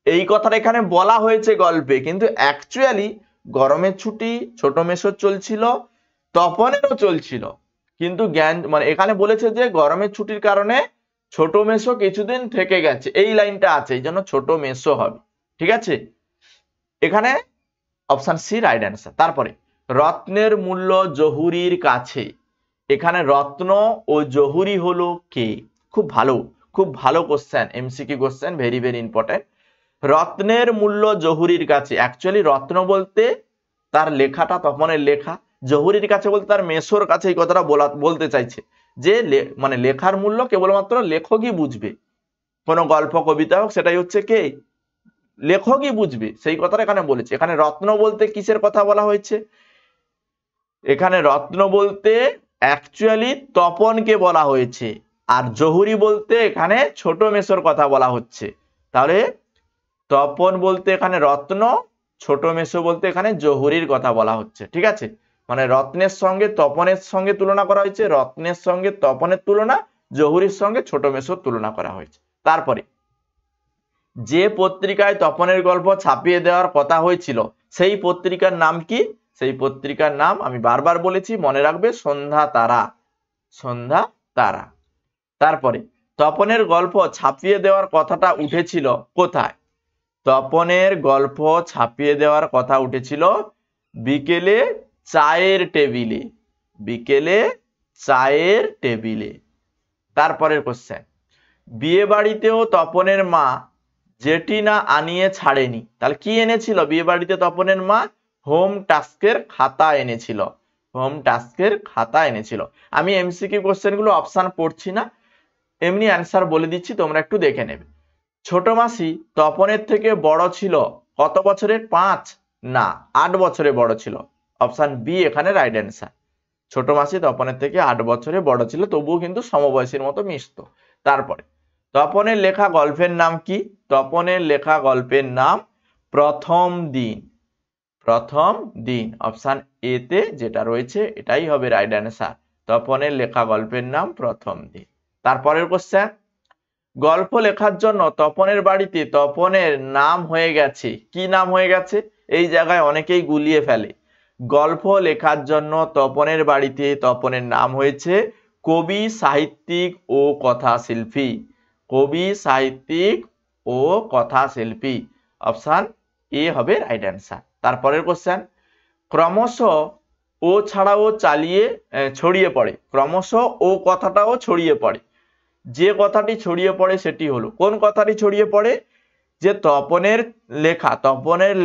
এই কথাটা এখানে বলা হয়েছে গল্পে, কিন্তু অ্যাকচুয়ালি গরমের ছুটি ছোট মেসোর চলছিল, তপনেরও চলছিল, কিন্তু জ্ঞান মানে এখানে বলেছে যে গরমের ছুটির কারণে ছোট মেসো কিছুদিন থেকে গেছে, এই লাইনটা আছে, এই জন্য ছোট মেসো হবে। ঠিক আছে, এখানে অপশন সি রাইট অ্যান্সার। তারপরে রত্নের মূল্য জহুরির কাছে। এখানে রত্ন ও জহুরি হলো কে? খুব ভালো question, MCQ question, very very important. রত্নের মূল্য জহুরির কাছে। অ্যাকচুয়ালি রত্ন বলতে তার লেখাটা, তপনের লেখা, জহুরির কাছে বলতে তার মেসোর কাছে। এই কথাটা বলতে চাইছে যে মানে লেখার মূল্য কেবলমাত্র লেখকই বুঝবে, কোন গল্প কবিতা হোক সেটাই হচ্ছে কে? লেখকই বুঝবে, সেই কথাটা এখানে বলেছে। এখানে রত্ন বলতে কিসের কথা বলা হয়েছে? এখানে রত্ন বলতে অ্যাকচুয়ালি তপনকে বলা হয়েছে। আর জহুরি বলতে এখানে ছোট মেসোর কথা বলা হচ্ছে। তাহলে তপন বলতে এখানে রত্ন, ছোট মেসো বলতে এখানে জহুরির কথা বলা হচ্ছে। ঠিক আছে, মানে রত্নের সঙ্গে তপনের সঙ্গে তুলনা করা হয়েছে, রত্নের সঙ্গে তপনের তুলনা, জহুরির সঙ্গে ছোট মেসোর তুলনা করা হয়েছে। তারপরে যে পত্রিকায় তপনের গল্প ছাপিয়ে দেওয়ার কথা হয়েছিল সেই পত্রিকার নাম কি? সেই পত্রিকার নাম আমি বারবার বলেছি, মনে রাখবে, সন্ধ্যা তারা। সন্ধ্যা তারা। তারপরে তপনের গল্প ছাপিয়ে দেওয়ার কথাটা উঠেছিল কোথায়? তপনের গল্প ছাপিয়ে দেওয়ার কথা উঠেছিল বিকেলে চায়ের টেবিলে। বিকেলে চায়ের টেবিলে। তারপরের কোশ্চেন, বিয়ে বাড়িতেও তপনের মা যেটি না আনিয়ে ছাড়েনি। তাহলে কি এনেছিল বিয়ে বাড়িতে তপনের মা? হোম টাস্কের খাতা এনেছিল। হোম টাস্কের খাতা এনেছিল। আমি এমসিকিউ কোশ্চেন গুলো অপশন পড়ছি না, এমনি অ্যান্সার বলে দিচ্ছি, তোমরা একটু দেখে নেবে। ছোট মাসি তপনের থেকে বড় ছিল কত বছরে? 5 না 8 বছরে বড় ছিল। অপশন বি এখানে রাইট অ্যান্সার। ছোট মাসি তপনের থেকে 8 বছরে বড় ছিল, তবুও কিন্তু সমবয়সীর মতো মিশতো। তারপরে তপনের লেখা গল্পের নাম কি? তপনের লেখা গল্পের নাম প্রথম দিন। প্রথম দিন। অপশন এ তে যেটা রয়েছে এটাই হবে রাইট অ্যান্সার। তপনের লেখা গল্পের নাম প্রথম দিন। তারপরের কোশ্চেন, গল্প লেখার জন্য তপনের বাড়িতে তপনের নাম হয়ে গেছে। কি নাম হয়ে গেছে? এই জায়গায় অনেকেই গুলিয়ে ফেলে। গল্প লেখার জন্য তপনের বাড়িতে তপনের নাম হয়েছে কবি, সাহিত্যিক ও কথা শিল্পী। কবি, সাহিত্যিক ও কথা শিল্পী। অপশন এ হবে রাইট অ্যান্সার। তারপরের কোশ্চেন, ক্রমশ ও ছাড়াও ছড়িয়ে পড়ে। ক্রমশ ও কথাটাও ছড়িয়ে পড়ে। যে কথাটি ছড়িয়ে পড়ে সেটি হলো, কোন কথাটি ছড়িয়ে পড়ে? যে তপনের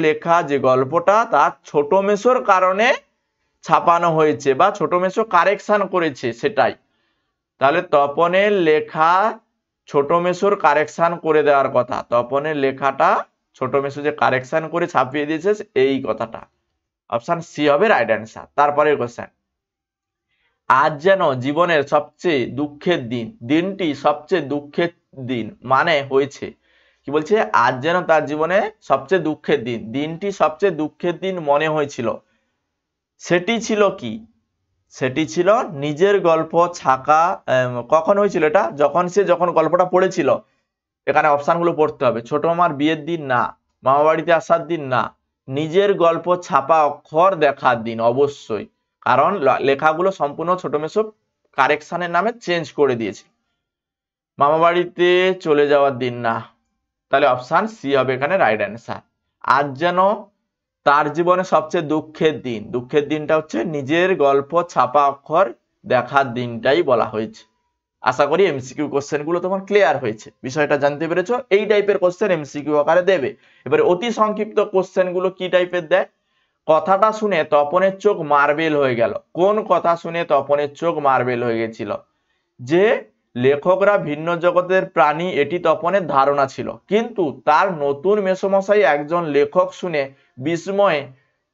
লেখা যে গল্পটা তার ছোট মেসোর কারণে ছাপানো হয়েছে বা ছোট মেসো কারেকশন করেছে, সেটাই। তাহলে তপনের লেখা ছোট মেসোর কারেকশন করে দেওয়ার কথা। তপনের লেখাটা ছোট মেসো যে কারেকশন করে ছাপিয়ে দিয়েছে এই কথাটা। অপশন সি হবে রাইট অ্যান্সার। তারপরে কোশ্চেন, আজ যেন জীবনের সবচেয়ে দুঃখের দিন। দিনটি সবচেয়ে দুঃখের দিন মানে হয়েছে কি? বলছে আজ যেন তার জীবনে সবচেয়ে দুঃখের দিন। দিনটি সবচেয়ে দুঃখের দিন মনে হয়েছিল। সেটি ছিল কি? সেটি ছিল নিজের গল্প ছাকা। কখন হয়েছিল এটা? যখন গল্পটা পড়েছিল। এখানে অপশনগুলো পড়তে হবে। ছোট মামার বিয়ের দিন না, মামা বাড়িতে আসার দিন না, নিজের গল্প ছাপা অক্ষর দেখার দিন অবশ্যই, কারণ লেখাগুলো সম্পূর্ণ ছোট মেসো কারেকশনের নামে চেঞ্জ করে দিয়েছে। মামা বাড়িতে চলে যাওয়ার দিন না, তাহলে অপশন সি হবে এখানে রাইট অ্যান্সার। আজ যেন তার জীবনে সবচেয়ে দুঃখের দিন। দুঃখের দিনটা হচ্ছে নিজের গল্প ছাপা অক্ষর দেখার দিনটাই বলা হয়েছে। আশা করি এমসিকিউ কোশ্চেন গুলো তোমার ক্লিয়ার হয়েছে, বিষয়টা জানতে পেরেছো। এই টাইপের কোশ্চেন এমসিকিউ আকারে দেবে। এবারে অতি সংক্ষিপ্ত কোশ্চেন গুলো কি টাইপের দেয়? কথাটা শুনে তপনের চোখ মার্বেল হয়ে গেল। কোন কথা শুনে তপনের চোখ মার্বেল হয়ে গেছিল? যে লেখকরা ভিন্ন জগতের প্রাণী এটি তপনের ধারণা ছিল, কিন্তু তার নতুন মেসোমশাই একজন লেখক শুনে বিস্ময়ে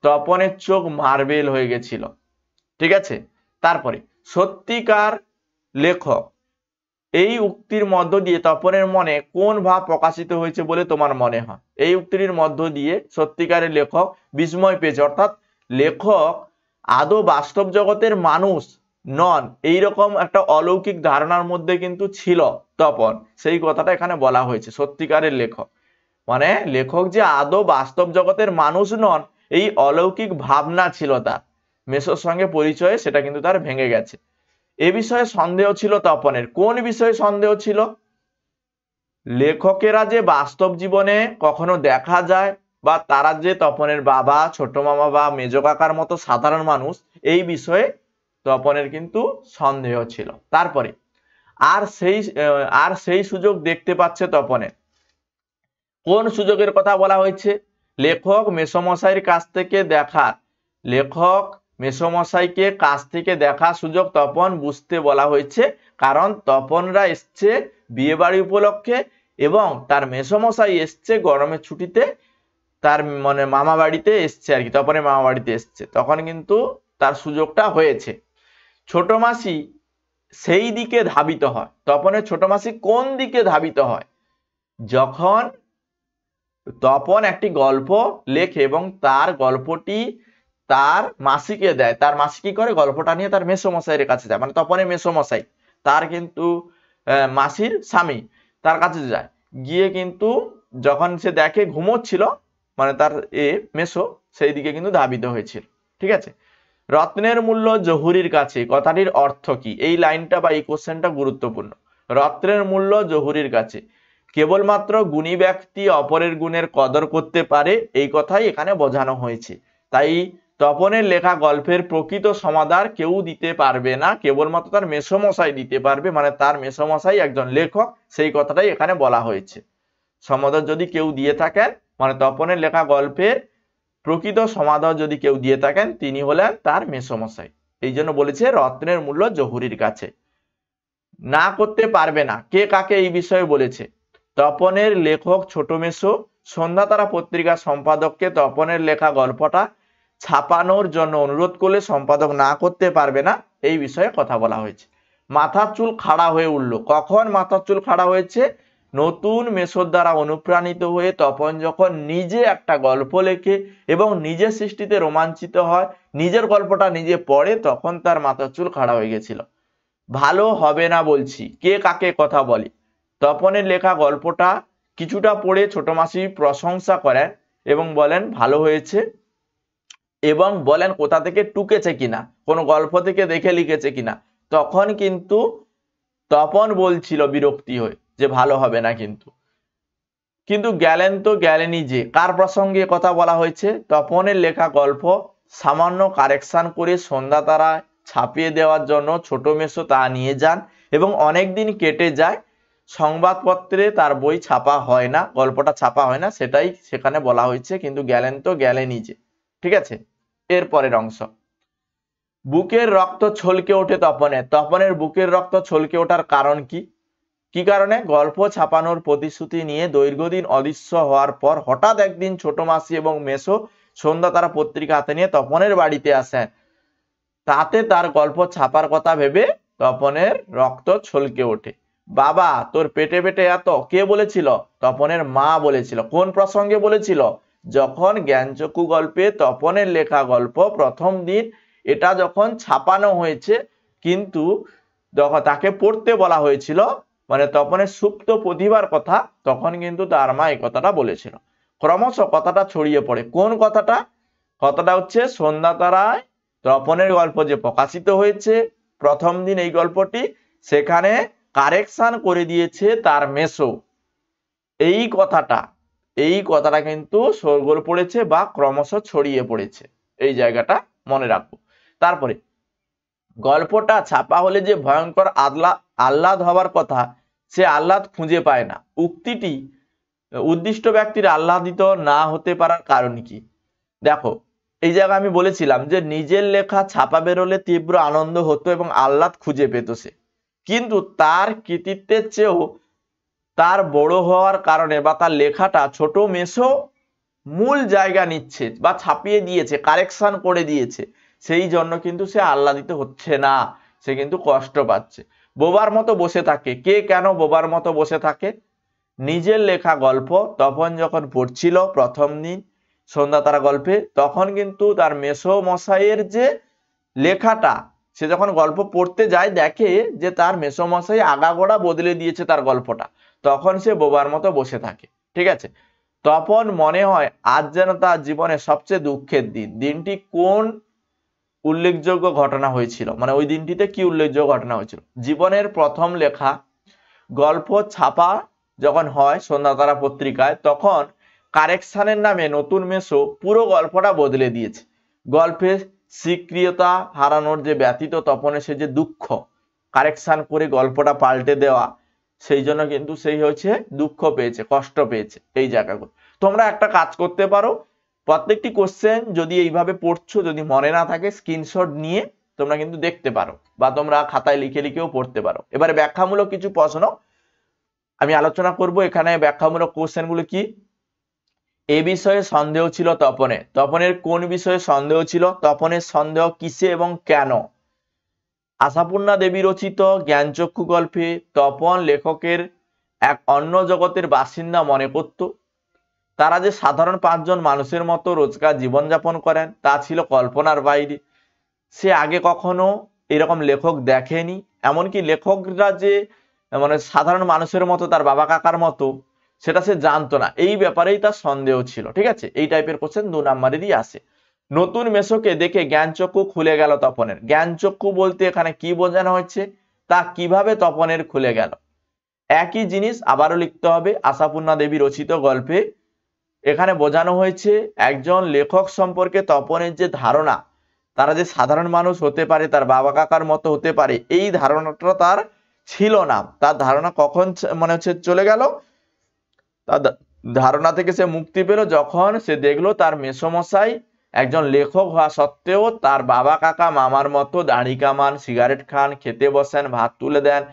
তপনের চোখ মার্বেল হয়ে গেছিল। ঠিক আছে, তারপরে সত্যিকার লেখক, এই উক্তির মধ্য দিয়ে তপনের মনে কোন ভাব প্রকাশিত হয়েছে বলে তোমার মনে হয়? এই উক্তির মধ্য দিয়ে সত্যিকারের লেখক বিস্ময় পেয়েছে, অর্থাৎ লেখক আদৌ বাস্তব জগতের মানুষ নন, এইরকম একটা অলৌকিক ধারণার মধ্যে কিন্তু ছিল তপন, সেই কথাটা এখানে বলা হয়েছে। সত্যিকারের লেখক মানে লেখক যে আদৌ বাস্তব জগতের মানুষ নন, এই অলৌকিক ভাবনা ছিল তার। মেসোর সঙ্গে পরিচয়ে সেটা কিন্তু তার ভেঙে গেছে। এ বিষয়ে সন্দেহ ছিল তপনের। কোন বিষয়ে সন্দেহ ছিল? লেখকেরা যে বাস্তব জীবনে কখনো দেখা যায় বা তারা যে তপনের বাবা, ছোট মামা বা মেজ কাকার মতো সাধারণ মানুষ, এই বিষয়ে তপনের কিন্তু সন্দেহ ছিল। তারপরে আর সেই সুযোগ দেখতে পাচ্ছে তপনের। কোন সুযোগের কথা বলা হয়েছে? লেখক মেসোমশাইয়ের কাছ থেকে দেখা সুযোগ তপন বুঝতে বলা হয়েছে, কারণ তপনরা এসছে বিয়ে বাড়ি উপলক্ষে এবং তার মেসোমশাই এসছে গরমের ছুটিতে, তার মানে মামা বাড়িতে এসছে আর কি, তপনের মামা বাড়িতে এসছে, তখন কিন্তু তার সুযোগটা হয়েছে। ছোট মাসি সেই দিকে ধাবিত হয়। তপনের ছোট মাসি কোন দিকে ধাবিত হয়? যখন তপন একটি গল্প লেখে এবং তার গল্পটি তার মাসিকে দেয়, তার মাসি কি করে, গল্পটা নিয়ে তার মেসোমশাইয়ের কাছে যায়, মানে তপনের মেসোমশাই, তার কিন্তু মাসির স্বামী, তার কাছে যায়। গিয়ে কিন্তু যখন সে দেখে ঘুমোচ্ছিল, মানে তার মেসো, সেই দিকে কিন্তু ধাবিত হয়েছিল। ঠিক আছে। রত্নের মূল্য জহুরির কাছে, কথাটির অর্থ কি? এই লাইনটা বা এই কোশ্চেনটা গুরুত্বপূর্ণ। রত্নের মূল্য জহুরির কাছে, কেবলমাত্র গুণী ব্যক্তি অপরের গুণের কদর করতে পারে, এই কথাই এখানে বোঝানো হয়েছে। তাই তপনের লেখা গল্পের প্রকৃত সমাদর কেউ দিতে পারবে না, কেবলমাত্র তার মেসোমশাই দিতে পারবে, মানে তার মেসোমশাই একজন লেখক, সেই কথাটাই এখানে বলা হয়েছে। সমাদর যদি কেউ দিয়ে থাকেন, মানে তপনের লেখা গল্পের প্রকৃত সমাদর যদি কেউ দিয়ে থাকেন, তিনি হলেন তার মেসোমশাই। এই জন্য বলেছে রত্নের মূল্য জহুরির কাছে। না করতে পারবে না, কে কাকে এই বিষয়ে বলেছে? তপনের লেখক ছোট মেসো সন্ধ্যাতারা পত্রিকা সম্পাদককে তপনের লেখা গল্পটা ছাপানোর জন্য অনুরোধ করলে সম্পাদক না করতে পারবে না, এই বিষয়ে কথা বলা হয়েছে। মাথার চুল খাড়া হয়ে উঠল, কখন মাথার চুল খাড়া হয়েছে? নতুন মেসোর দ্বারা অনুপ্রাণিত হয়ে তপন যখন নিজে একটা গল্প লেখে এবং নিজের সৃষ্টিতে রোমাঞ্চিত হয়, নিজের গল্পটা নিজে পড়ে, তখন তার মাথার চুল খাড়া হয়ে গেছিল। ভালো হবে না বলছি, কে কাকে কথা বলে? তপনের লেখা গল্পটা কিছুটা পড়ে ছোট মাসি প্রশংসা করেন এবং বলেন ভালো হয়েছে, এবং বলেন কোথা থেকে টুকেছে কিনা, কোন গল্প থেকে দেখে লিখেছে কিনা। তখন কিন্তু তপন বলছিল বিরক্তি হয়ে যে ভালো হবে না, কিন্তু গেলেন তো গেলেনই যে। কার প্রসঙ্গে কথা বলা হয়েছে? তপনের লেখা গল্প সামান্য কারেকশন করে সন্ধ্যাতারা ছাপিয়ে দেওয়ার জন্য ছোট মেসো তা নিয়ে যান এবং অনেকদিন কেটে যায়, সংবাদপত্রে তার বই ছাপা হয় না, গল্পটা ছাপা হয় না, সেটাই সেখানে বলা হয়েছে। কিন্তু গেলেন তো গেলেনই যে। ঠিক আছে। এরপরের অংশ, বুকের রক্ত ছলকে ওঠে তপনের। তপনের বুকের রক্ত ছলকে ওঠার কারণ কি? কি কারণে? গল্প ছাপানোর প্রতিশ্রুতি নিয়ে দীর্ঘদিন অদৃশ্য হওয়ার পর হঠাৎ একদিন ছোট মাসি এবং মেসো সন্ধ্যাতারা পত্রিকা হাতে নিয়ে তপনের বাড়িতে আসেন। তাতে তার গল্প ছাপার কথা ভেবে তপনের রক্ত ছলকে ওঠে। বাবা তোর পেটে পেটে এত, কে বলেছিল? তপনের মা বলেছিল। কোন প্রসঙ্গে বলেছিল? যখন জ্ঞানচক্ষু গল্পে তপনের লেখা গল্প প্রথম দিন এটা যখন ছাপানো হয়েছে, কিন্তু যখন তাকে পড়তে বলা হয়েছিল, মানে তপনের সুপ্ত প্রতিভার কথা, তখন কিন্তু তার মা এই কথাটা বলেছিল। ক্রমশ কথাটা ছড়িয়ে পড়ে। কোন কথাটা? কথাটা হচ্ছে সন্ধ্যাতারায় তপনের গল্প যে প্রকাশিত হয়েছে প্রথম দিন, এই গল্পটি সেখানে কারেকশন করে দিয়েছে তার মেসো, এই কথাটা কিন্তু শোরগোল পড়েছে বা ক্রমশ ছড়িয়ে পড়েছে, এই জায়গাটা মনে রাখবো। তারপরে গল্পটা ছাপা হলে যে ভয়ঙ্কর আহ্লাদ হবার কথা, সে আহ্লাদ খুঁজে পায় না। উক্তিটি উদ্দিষ্ট ব্যক্তির আহ্লাদিত না হতে পারার কারণ কি? দেখো, এই জায়গায় আমি বলেছিলাম যে নিজের লেখা ছাপা বেরোলে তীব্র আনন্দ হতো এবং আহ্লাদ খুঁজে পেত সে, কিন্তু তার কৃতিত্বের চেয়েও তার বড় হওয়ার কারণে বা তার লেখাটা ছোট মেসো মূল জায়গা নিচ্ছে বা ছাপিয়ে দিয়েছে, কারেকশন করে দিয়েছে, সেই জন্য কিন্তু সে আহ্লাদিত হচ্ছে না, সে কিন্তু কষ্ট পাচ্ছে, বোবার মতো বসে থাকে। কে কেন বোবার মতো বসে থাকে? নিজের লেখা গল্প তপন যখন পড়ছিল প্রথম দিন সন্ধ্যাতারা গল্পে, তখন কিন্তু তার মেসো মশাইয়ের যে লেখাটা, সে যখন গল্প পড়তে যায় দেখে যে তার মেসো মশাই আগাগোড়া বদলে দিয়েছে তার গল্পটা, তখন সে বোবার মতো বসে থাকে। ঠিক আছে। তপন মনে হয় আজ যেন তার জীবনের সবচেয়ে দুঃখের দিন। দিনটি কোন উল্লেখযোগ্য ঘটনা হয়েছিল, মানে ওই দিনটিতে কি উল্লেখযোগ্য ঘটনা হয়েছিল? জীবনের প্রথম লেখা গল্প ছাপা যখন হয় সন্ধ্যাতারা পত্রিকায়, তখন কারেকশনের নামে নতুন মেসো পুরো গল্পটা বদলে দিয়েছে। গল্পের স্বীকৃয়তা হারানোর যে ব্যতীত তপনের সে যে দুঃখ, কারেকশন করে গল্পটা পাল্টে দেওয়া, সেই জন্য কিন্তু সেই হচ্ছে দুঃখ পেয়েছে, কষ্ট পেয়েছে, এই জায়গাগুলো। তোমরা একটা কাজ করতে পারো, প্রত্যেকটি কোশ্চেন যদি এইভাবে পড়ছো, যদি মনে না থাকে স্ক্রিনশট নিয়ে তোমরা কিন্তু দেখতে পারো, বা তোমরা খাতায় লিখে লিখেও পড়তে পারো। এবারে ব্যাখ্যামূলক কিছু প্রশ্ন আমি আলোচনা করব। এখানে ব্যাখ্যামূলক কোশ্চেন গুলো কি? এ বিষয়ে সন্দেহ ছিল তপনের। তপনের কোন বিষয়ে সন্দেহ ছিল? তপনের সন্দেহ কিসে এবং কেন? আশাপূর্ণা দেবী রচিত জ্ঞানচক্ষু গল্পে তপন লেখকের এক অন্য জগতের বাসিন্দা মনে করত। তারা যে সাধারণ 5 জন মানুষের মতো রোজকার জীবনযাপন করেন তা ছিল কল্পনার বাইরে। সে আগে কখনো এরকম লেখক দেখেনি, এমনকি লেখকরা যে মানে সাধারণ মানুষের মতো তার বাবা কাকার মতো সেটা সে জানতো না। এই ব্যাপারেই তার সন্দেহ ছিল। ঠিক আছে, এই টাইপের কোশ্চেন 2 নাম্বারেরই আসে। নতুন মেসোকে দেখে জ্ঞানচক্ষু খুলে গেল তপনের। জ্ঞানচক্ষু বলতে এখানে কি বোঝানো হচ্ছে, তা কিভাবে তপনের খুলে গেল। একই জিনিস আবারও লিখতে হবে। আশাপূর্ণা দেবী রচিত গল্পে এখানে বোঝানো হয়েছে একজন লেখক সম্পর্কে তপনের যে ধারণা, তারা যে সাধারণ মানুষ হতে পারে, তার বাবা কাকার মতো হতে পারে, এই ধারণাটা তার ছিল না। তার ধারণা কখন মনে হচ্ছে চলে গেল, তার ধারণা থেকে সে মুক্তি পেল যখন সে দেখলো তার মেসোমশাই একজন লেখক হওয়া সত্ত্বেও তার বাবা কাকা মামার মতো দাড়ি কামান, সিগারেট খান, খেতে বসেন, ভাত তুলে দেন,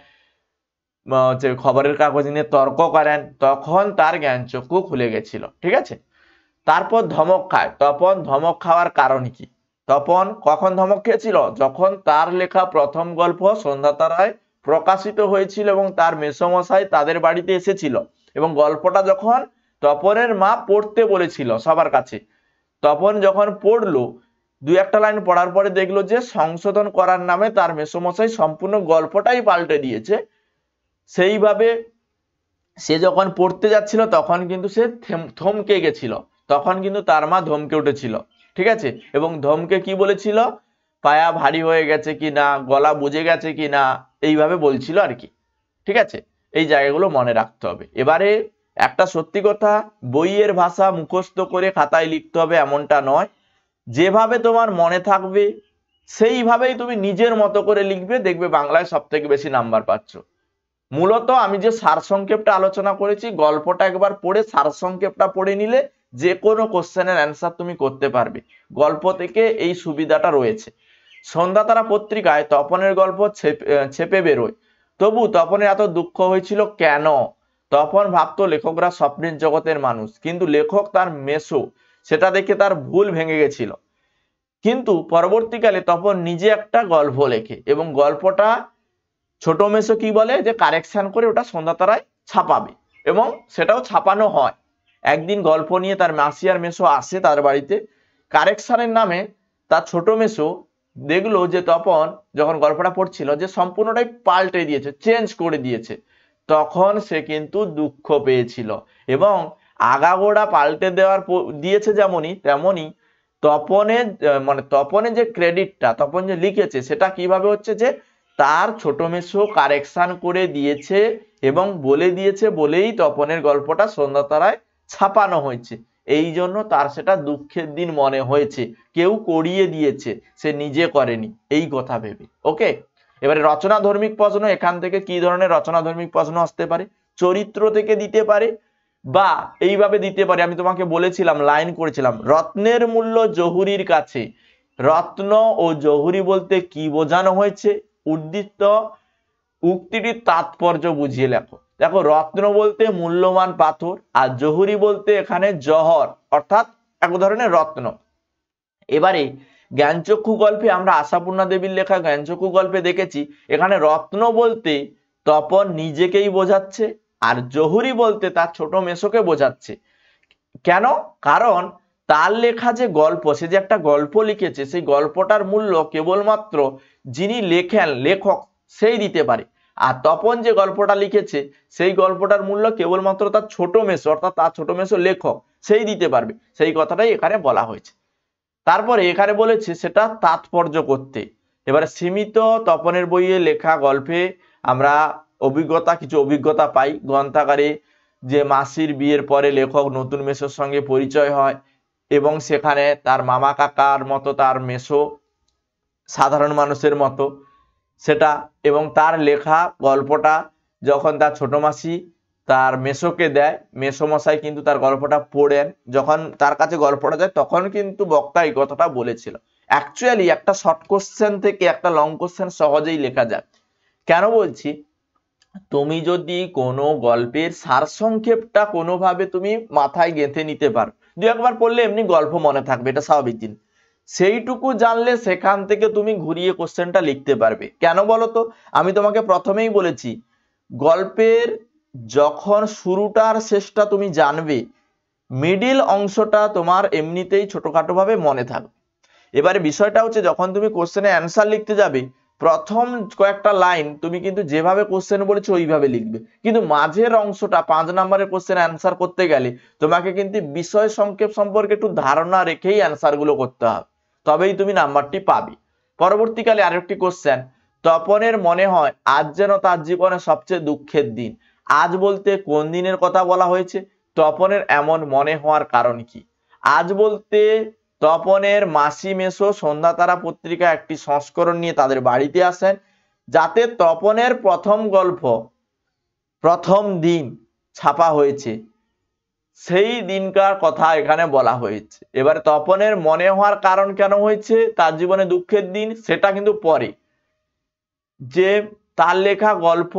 খবরের কাগজ নিয়ে তর্ক করেন। তখন তার জ্ঞানচক্ষু খুলে গেছিল। ঠিক আছে, তারপর ধমক খায়। তপন ধমক খাওয়ার কারণ কি? তপন কখন ধমক খেয়েছিল? যখন তার লেখা প্রথম গল্প সন্ধ্যাতারায় প্রকাশিত হয়েছিল এবং তার মেসোমশাই তাদের বাড়িতে এসেছিল এবং গল্পটা যখন তপনের মা পড়তে বলেছিল সবার কাছে, তপন যখন পড়লো, 2-1 লাইন পড়ার পরে দেখলো যে সংশোধন করার নামে তার মেসোমশাই সম্পূর্ণ গল্পটাই পাল্টে দিয়েছে। সেইভাবে সে যখন পড়তে যাচ্ছিল তখন কিন্তু সে থমকে গেছিল। তখন কিন্তু তার মা ধমকে উঠেছিল। ঠিক আছে, এবং ধমকে কি বলেছিল, পায়া ভারী হয়ে গেছে কি না, গলা বুঝে গেছে কি না, এইভাবে বলছিল আর কি। ঠিক আছে, এই জায়গাগুলো মনে রাখতে হবে। এবারে একটা সত্যি কথা, বইয়ের ভাষা মুখস্থ করে খাতায় লিখতে হবে এমনটা নয়। যেভাবে তোমার মনে থাকবে সেইভাবেই তুমি নিজের মতো করে লিখবে, দেখবে বাংলায় সবথেকে বেশি নাম্বার পাচ্ছ। মূলত আমি যে সারসংক্ষেপটা আলোচনা করেছি, গল্পটা একবার পড়ে সারসংক্ষেপটা পড়ে নিলে যে কোনো কোশ্চেনের অ্যান্সার তুমি করতে পারবে। গল্প থেকে এই সুবিধাটা রয়েছে। সন্ধ্যাতারা পত্রিকায় তপনের গল্প ছেপে বেরোয়, তবু তপনের এত দুঃখ হয়েছিল কেন? তপন ভাবতো লেখকরা স্বপ্নের জগতের মানুষ, কিন্তু লেখক তার মেসো, সেটা দেখে তার ভুল ভেঙে গেছিল। কিন্তু পরবর্তীকালে তপন নিজে একটা গল্প লেখে এবং গল্পটা ছোট মেসো কি বলে যে কারেকশন করে ওটা সন্ধ্যাতারায় ছাপাবে এবং সেটাও ছাপানো হয়। একদিন গল্প নিয়ে তার মাসি আর মেসো আসে তার বাড়িতে। কারেকশনের নামে তার ছোট মেসো দেখলো যে তপন যখন গল্পটা পড়ছিল যে সম্পূর্ণটাই পাল্টে দিয়েছে, চেঞ্জ করে দিয়েছে। তখন সে কিন্তু দুঃখ পেয়েছিল এবং আগাগোড়া পাল্টে দেওয়ার দিয়েছে যেমনই তেমনি তপনের যে ক্রেডিটটা তপন যে লিখেছে সেটা কিভাবে হচ্ছে যে তার ছোট মেসো কারেকশন করে দিয়েছে এবং বলে দিয়েছে বলেই তপনের গল্পটা সন্ধ্যাতারায় ছাপানো হয়েছে। এই জন্য তার সেটা দুঃখের দিন মনে হয়েছে, কেউ করিয়ে দিয়েছে, সে নিজে করেনি, এই কথা ভেবে। ওকে, এবারে রচনা ধর্মিক প্রশ্ন। এখান থেকে কি ধরনের রচনা ধর্মিক প্রশ্ন আসতে পারে? চরিত্র থেকে দিতে পারে বা এইভাবে দিতে পারে। আমি তোমাকে বলেছিলাম, লাইন করেছিলাম, রত্নের মূল্য জহুরির কাছে। রত্ন ও জহুরি বলতে কি বোঝানো হয়েছে? উদ্ধৃত উক্তিটির তাৎপর্য বুঝিয়ে লেখো। দেখো, রত্ন বলতে মূল্যবান পাথর আর জহুরি বলতে এখানে জহর, অর্থাৎ এক ধরনের রত্ন। এবারে জ্ঞানচক্ষু গল্পে আমরা আশাপূর্ণা দেবীর লেখা জ্ঞানচক্ষু গল্পে দেখেছি এখানে রত্ন বলতে তপন নিজেকেই বোঝাচ্ছে আর জহুরি বলতে তার ছোট মেসোকে বোঝাচ্ছে। কেন? কারণ তার লেখা যে গল্প, সে যে একটা গল্প লিখেছে, সেই গল্পটার মূল্য কেবলমাত্র যিনি লেখেন, লেখক, সেই দিতে পারে। আর তপন যে গল্পটা লিখেছে সেই গল্পটার মূল্য কেবলমাত্র তার ছোট মেসো, অর্থাৎ তার ছোট মেসো লেখক, সেই দিতে পারবে। সেই কথাটাই এখানে বলা হয়েছে। তারপরে এখানে বলেছে সেটা তাৎপর্য করতে। এবারে সীমিত তপনের বইয়ে লেখা গল্পে আমরা কিছু অভিজ্ঞতা পাই। গ্রন্থাগারে যে মাসির বিয়ের পরে লেখক নতুন মেসোর সঙ্গে পরিচয় হয় এবং সেখানে তার মামা কাকার মতো তার মেসো সাধারণ মানুষের মতো সেটা, এবং তার লেখা গল্পটা যখন তার ছোট মাসি তার মেসোকে দেয়, মেসোমশাই কিন্তু তার গল্পটা পড়েন। যখন তার কাছে গল্পটা যায় তখন কিন্তু বক্তা এই কথাটা বলেছিল। অ্যাকচুয়ালি একটা শর্ট কোশ্চেন থেকে একটা লং কোশ্চেন সহজেই লেখা যায়। কেন বলছি? তুমি যদি কোনো গল্পের সারসংক্ষেপটা কোনোভাবে তুমি মাথায় গেঁথে নিতে পারো, 2-1 বার পড়লে এমনি গল্প মনে থাকবে, এটা স্বাভাবিক জিনিস। সেইটুকু জানলে সেখান থেকে তুমি ঘুরিয়ে কোশ্চেনটা লিখতে পারবে। কেন বলো তো? আমি তোমাকে প্রথমেই বলেছি, গল্পের যখন শুরুটা আর শেষটা তুমি জানবে, মিডিল অংশটা তোমার এমনিতেই ছোটখাটো ভাবে মনে থাকবে। এবারে বিষয়টা হচ্ছে, যখন তুমি কোশ্চেনে অ্যান্সার লিখতে যাবে, প্রথম কয়েকটা লাইন তুমি কিন্তু যেভাবে কোশ্চেন বলেছো ওইভাবে লিখবে, কিন্তু মাঝের অংশটা 5 নম্বরের কোশ্চেন অ্যান্সার করতে গেলে তোমাকে কিন্তু বিষয় সংক্ষেপ সম্পর্কে একটু ধারণা রেখেই অ্যান্সার গুলো করতে হবে, তবেই তুমি নাম্বারটি পাবে। পরবর্তীকালে আরেকটি কোশ্চেন, তপনের মনে হয় আজ যেন তার জীবনে সবচেয়ে দুঃখের দিন। আজ বলতে কোন দিনের কথা বলা হয়েছে? তপনের এমন মনে হওয়ার কারণ কি? আজ বলতে তপনের মাসি মেসো সন্ধ্যাতারা পত্রিকা একটি সংস্করণ নিয়ে তাদের বাড়িতে আসেন, যাতে তপনের প্রথম গল্প প্রথম দিন ছাপা হয়েছে, সেই দিনকার কথা এখানে বলা হয়েছে। এবারে তপনের মনে হওয়ার কারণ কেন হয়েছে তার জীবনে দুঃখের দিন, সেটা কিন্তু পরে। যে তার লেখা গল্প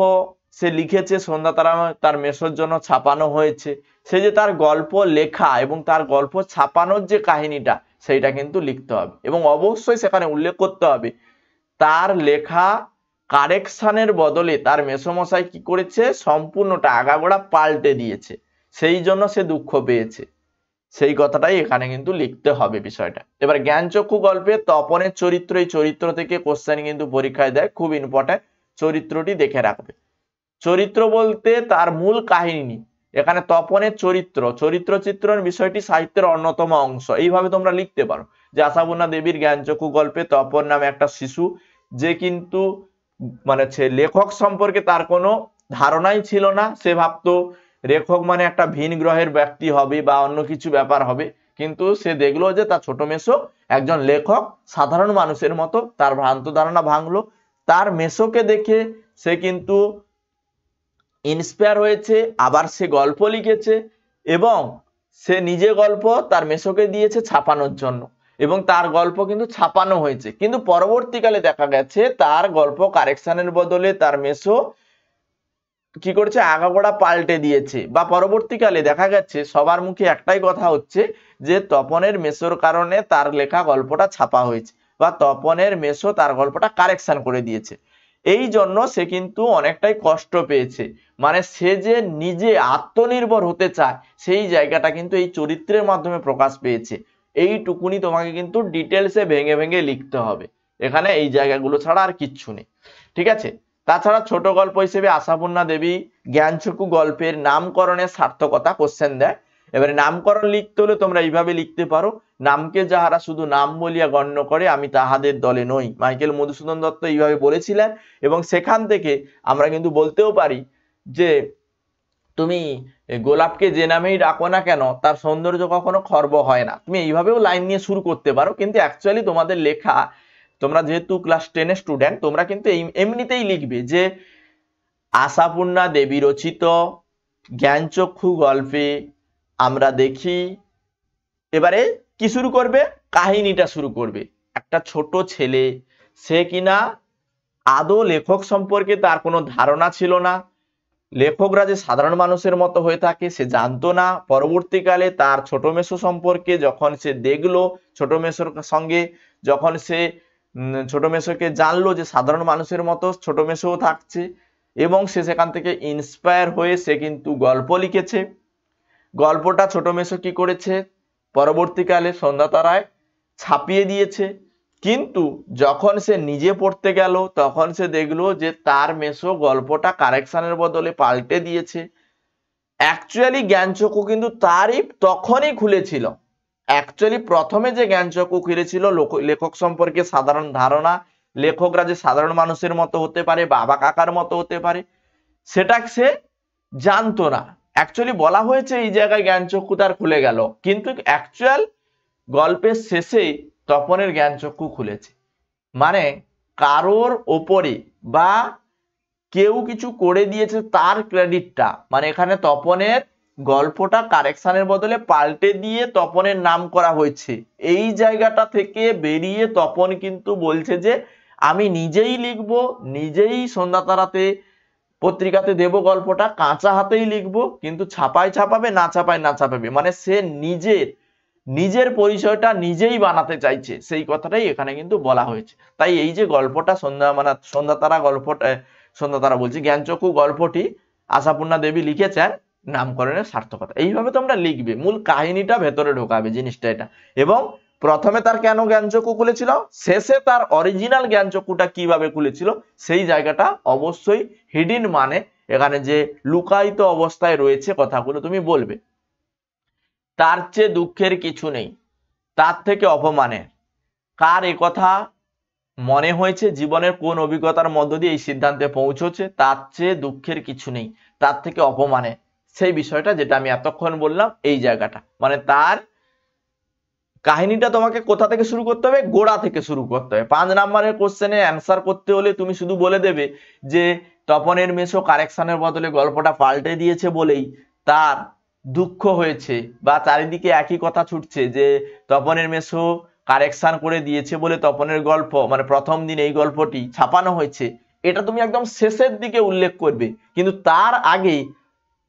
সে লিখেছে, সন্ধ্যাতারা তার মেসোর জন্য ছাপানো হয়েছে, সে যে তার গল্প লেখা এবং তার গল্প ছাপানোর যে কাহিনীটা, সেইটা কিন্তু লিখতে হবে। এবং অবশ্যই সেখানে উল্লেখ করতে হবে তার লেখা কারেকশনের বদলে তার মেসোমশাই কি করেছে, সম্পূর্ণটা আগাগোড়া পাল্টে দিয়েছে, সেই জন্য সে দুঃখ পেয়েছে, সেই কথাটাই এখানে কিন্তু লিখতে হবে বিষয়টা। এবার জ্ঞানচক্ষু গল্পে তপনের চরিত্র, এই চরিত্র থেকে কোশ্চেন কিন্তু পরীক্ষায় দেয়, খুব ইম্পর্টেন্ট, চরিত্রটি দেখে রাখবে। চরিত্র বলতে তার মূল কাহিনী, এখানে তপনের চরিত্র, চরিত্র চিত্রণ বিষয়টি সাহিত্যের অন্যতম অংশ। এইভাবে তোমরা লিখতে পারো যে আশাপূর্ণা দেবীর জ্ঞানচক্ষু গল্পে তপন নামে একটা শিশু, যে কিন্তু মানে লেখক সম্পর্কে তার কোনো ধারণাই ছিল না, সে ভাবতো লেখক মানে একটা ভিন গ্রহের ব্যক্তি হবে বা অন্য কিছু ব্যাপার হবে, কিন্তু সে দেখলো যে তার ছোট মেসো একজন লেখক, সাধারণ মানুষের মতো, তার ভ্রান্ত ধারণা ভাঙলো। তার মেসোকে দেখে সে কিন্তু ইন্সপায়ার হয়েছে, আবার সে গল্প লিখেছে এবং সে নিজে গল্প তার মেসোকে দিয়েছে ছাপানোর জন্য, এবং তার গল্প কিন্তু ছাপানো হয়েছে। কিন্তু পরবর্তীকালে দেখা গেছে তার গল্প কারেকশনের বদলে তার মেসো কি করেছে, আগাগোড়া পাল্টে দিয়েছে। বা পরবর্তীকালে দেখা গেছে সবার মুখে একটাই কথা হচ্ছে যে তপনের মেসোর কারণে তার লেখা গল্পটা ছাপা হয়েছে, বা তপনের মেসো তার গল্পটা কারেকশন করে দিয়েছে। এই জন্য সে কিন্তু অনেকটাই কষ্ট পেয়েছে, মানে সে যে নিজে আত্মনির্ভর হতে চায় সেই জায়গাটা কিন্তু এই চরিত্রের মাধ্যমে প্রকাশ পেয়েছে। এইটুকুনি তোমাকে কিন্তু ডিটেলসে ভেঙে ভেঙে লিখতে হবে, এখানে এই জায়গাগুলো ছাড়া আর কিচ্ছু নেই, ঠিক আছে। তাছাড়া ছোট গল্প হিসেবে আশাপূর্ণা দেবী জ্ঞানচক্ষু গল্পের নামকরণের সার্থকতা কোশ্চেন দেয়। এবারে নামকরণ লিখতে হলে তোমরা এইভাবে লিখতে পারো, নামকে যাহারা শুধু নাম বলিয়া গণ্য করে আমি তাহাদের দলে নই। মাইকেল মধুসূদন দত্ত এইভাবে বলেছিলেন, এবং সেখান থেকে আমরা কিন্তু বলতেও পারি যে তুমি গোলাপকে যে নামেই ডাকো না কেন তার সৌন্দর্য কখনো খর্ব হয় না। তুমি এইভাবেও লাইন নিয়ে শুরু করতে পারো, কিন্তু অ্যাকচুয়ালি তোমাদের লেখা, তোমরা যেহেতু ক্লাস 10 স্টুডেন্ট, তোমরা কিন্তু এমনিতেই লিখবে যে আশাপূর্ণা দেবী রচিত জ্ঞানচক্ষু গল্পে আমরা দেখি, এবারে কি শুরু করবে, কাহিনীটা শুরু করবে। একটা ছোট ছেলে, সে কিনা আদৌ লেখক সম্পর্কে তার কোনো ধারণা ছিল না, লেখকরা যে সাধারণ মানুষের মতো হয়ে থাকে সে জানতো না। পরবর্তীকালে তার ছোট মেসো সম্পর্কে যখন সে দেখলো, ছোট মেসোর সঙ্গে যখন সে ছোট মেসোকে জানলো যে সাধারণ মানুষের মতো ছোট মেসোও থাকছে, এবং সে সেখান থেকে ইন্সপায়ার হয়ে সে কিন্তু গল্প লিখেছে। গল্পটা ছোট মেসো কি করেছে, পরবর্তীকালে সন্ধ্যাতারায় ছাপিয়ে দিয়েছে। কিন্তু যখন সে নিজে পড়তে গেল তখন সে দেখলো যে তার মেসো গল্পটা কারেকশনের বদলে পাল্টে দিয়েছে। অ্যাকচুয়ালি জ্ঞানচক্ষু কিন্তু তারই তখনই খুলেছিল। অ্যাকচুয়ালি প্রথমে যে জ্ঞানচক্ষু খুলেছিল লেখক সম্পর্কে সাধারণ ধারণা, লেখকরা যে সাধারণ মানুষের মতো হতে পারে, বাবা কাকার মতো হতে পারে, সেটা সে জানতো না। অ্যাকচুয়ালি বলা হয়েছে এই জায়গায় জ্ঞানচক্ষু তার খুলে গেল, কিন্তু অ্যাকচুয়াল গল্পের শেষে তপনের জ্ঞানচক্ষু খুলেছে। মানে কারোর ওপরে বা কেউ কিছু করে দিয়েছে তার ক্রেডিটটা, মানে এখানে তপনের গল্পটা কারেকশনের বদলে পাল্টে দিয়ে তপনের নাম করা হয়েছে। এই জায়গাটা থেকে বেরিয়ে তপন কিন্তু বলছে যে আমি নিজেই লিখবো, নিজেই সন্ধ্যাতারাতে পত্রিকাতে দেব গল্পটা, কাঁচা হাতেই লিখবো, কিন্তু ছাপায় ছাপাবে না ছাপায় না ছাপাবে, মানে সে নিজের পরিচয়টা নিজেই বানাতে চাইছে, সেই কথাটাই এখানে কিন্তু বলা হয়েছে। তাই এই যে গল্পটা সন্ধ্যাতারা বলছি জ্ঞানচক্ষু গল্পটি আশাপূর্ণা দেবী লিখেছেন নামকরণের সার্থকতা। এইভাবে তোমরা লিখবে, মূল কাহিনীটা ভেতরে ঢোকাবে জিনিসটা এটা। এবং প্রথমে তার কেন জ্ঞানচক্ষু খুলেছিল, শেষে তার অরিজিনাল জ্ঞানচক্ষুটা কিভাবে খুলেছিল, সেই জায়গাটা অবশ্যই হিডিন মানে এখানে যে লুকায়িত অবস্থায় রয়েছে কথাগুলো তুমি বলবে। তার চেয়ে দুঃখের কিছু নেই, তার থেকে অপমানের। কার এ কথা মনে হয়েছে, জীবনের কোন অভিজ্ঞতার মধ্য দিয়ে এই সিদ্ধান্তে পৌঁছেছে তার চেয়ে দুঃখের কিছু নেই, তার থেকে অপমানের, সেই বিষয়টা যেটা আমি এতক্ষণ বললাম, এই জায়গাটা মানে তার কাহিনীটা তোমাকে কোথা থেকে শুরু করতে হবে, গোড়া থেকে শুরু করতে হবে। 5 নম্বরের কোশ্চেনে অ্যান্সার করতে হলে তুমি শুধু বলে দেবে যে তপনের মেসো কারেকশনের বদলে গল্পটা পাল্টে দিয়েছে বলেই তার দুঃখ হয়েছে, বা চারিদিকে একই কথা ছুটছে যে তপনের মেসো কারেকশন করে দিয়েছে বলে তপনের গল্প মানে প্রথম দিন এই গল্পটি ছাপানো হয়েছে, এটা তুমি একদম শেষের দিকে উল্লেখ করবে। কিন্তু তার আগে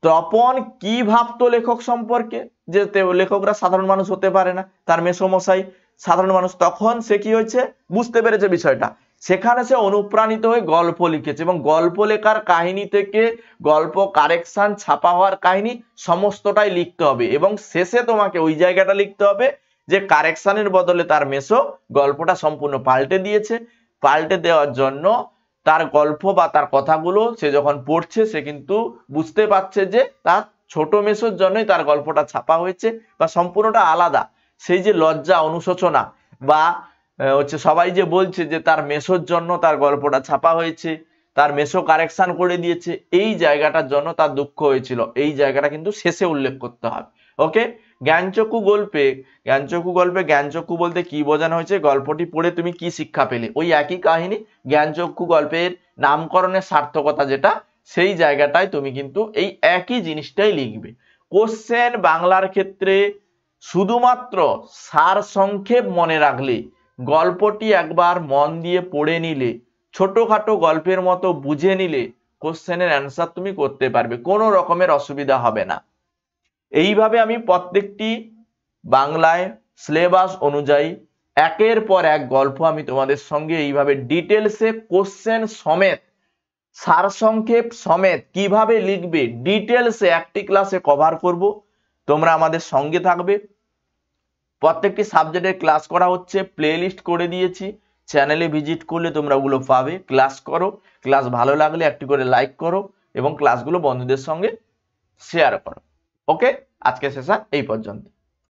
তপন কি ভাবতো লেখক সম্পর্কে, যে লেখকরা সাধারণ মানুষ হতে পারে না, তার মেসোমশাই সাধারণ মানুষ, তখন সে কি হয়েছে বুঝতে পেরেছে বিষয়টা, সেখানে সে অনুপ্রাণিত হয়ে গল্প লিখেছে। এবং গল্প লেখার কাহিনী থেকে গল্প কারেকশন ছাপা হওয়ার কাহিনী সমস্তটাই লিখতে হবে, এবং শেষে তোমাকে ওই জায়গাটা লিখতে হবে যে কারেকশনের বদলে তার মেসো গল্পটা সম্পূর্ণ পাল্টে দিয়েছে। পাল্টে দেওয়ার জন্য তার গল্প বা তার কথাগুলো সে যখন পড়ছে সে কিন্তু বুঝতে পারছে যে তার ছোট মেসোর জন্যই তার গল্পটা ছাপা হয়েছে, বা সম্পূর্ণটা আলাদা। সেই যে লজ্জা অনুশোচনা বা সবাই যে বলছে যে তার মেসোর জন্য তার গল্পটা ছাপা হয়েছে, তার মেসো কারেকশন করে দিয়েছে, এই জায়গাটার জন্য তার দুঃখ হয়েছিল, এই জায়গাটা কিন্তু শেষে উল্লেখ করতে হবে। ওকে, জ্ঞানচক্ষু গল্পে জ্ঞানচক্ষু বলতে কি বোঝানো হয়েছে, গল্পটি পড়ে তুমি কি শিক্ষা পেলে, ওই একই কাহিনী জ্ঞানচক্ষু গল্পের নামকরণের সার্থকতা যেটা, সেই জায়গাটায় তুমি কিন্তু এই একই জিনিসটাই লিখবে। কোশ্চেন বাংলার ক্ষেত্রে শুধুমাত্র সার সংক্ষেপ মনে রাখলে, গল্পটি একবার মন দিয়ে পড়ে নিলে, ছোটখাটো গল্পের মতো বুঝে নিলে কোশ্চেনের অ্যান্সার তুমি করতে পারবে, কোনো রকমের অসুবিধা হবে না। এইভাবে আমি প্রত্যেকটি বাংলায় সিলেবাস অনুযায়ী একের পর এক গল্প আমি তোমাদের সঙ্গে এইভাবে ডিটেলসে কোশ্চেন সমেত সারসংক্ষেপ সমেত কিভাবে লিখবে ডিটেলসে একটি ক্লাসে কভার করব। তোমরা আমাদের সঙ্গে থাকবে। প্রত্যেকটি সাবজেক্টের ক্লাস করা হচ্ছে, প্লেলিস্ট করে দিয়েছি, চ্যানেলে ভিজিট করলে তোমরা ওগুলো পাবে। ক্লাস করো, ক্লাস ভালো লাগলে একটি করে লাইক করো এবং ক্লাসগুলো বন্ধুদের সঙ্গে শেয়ার করো। ওকে, আজকে সেশন এই পর্যন্ত।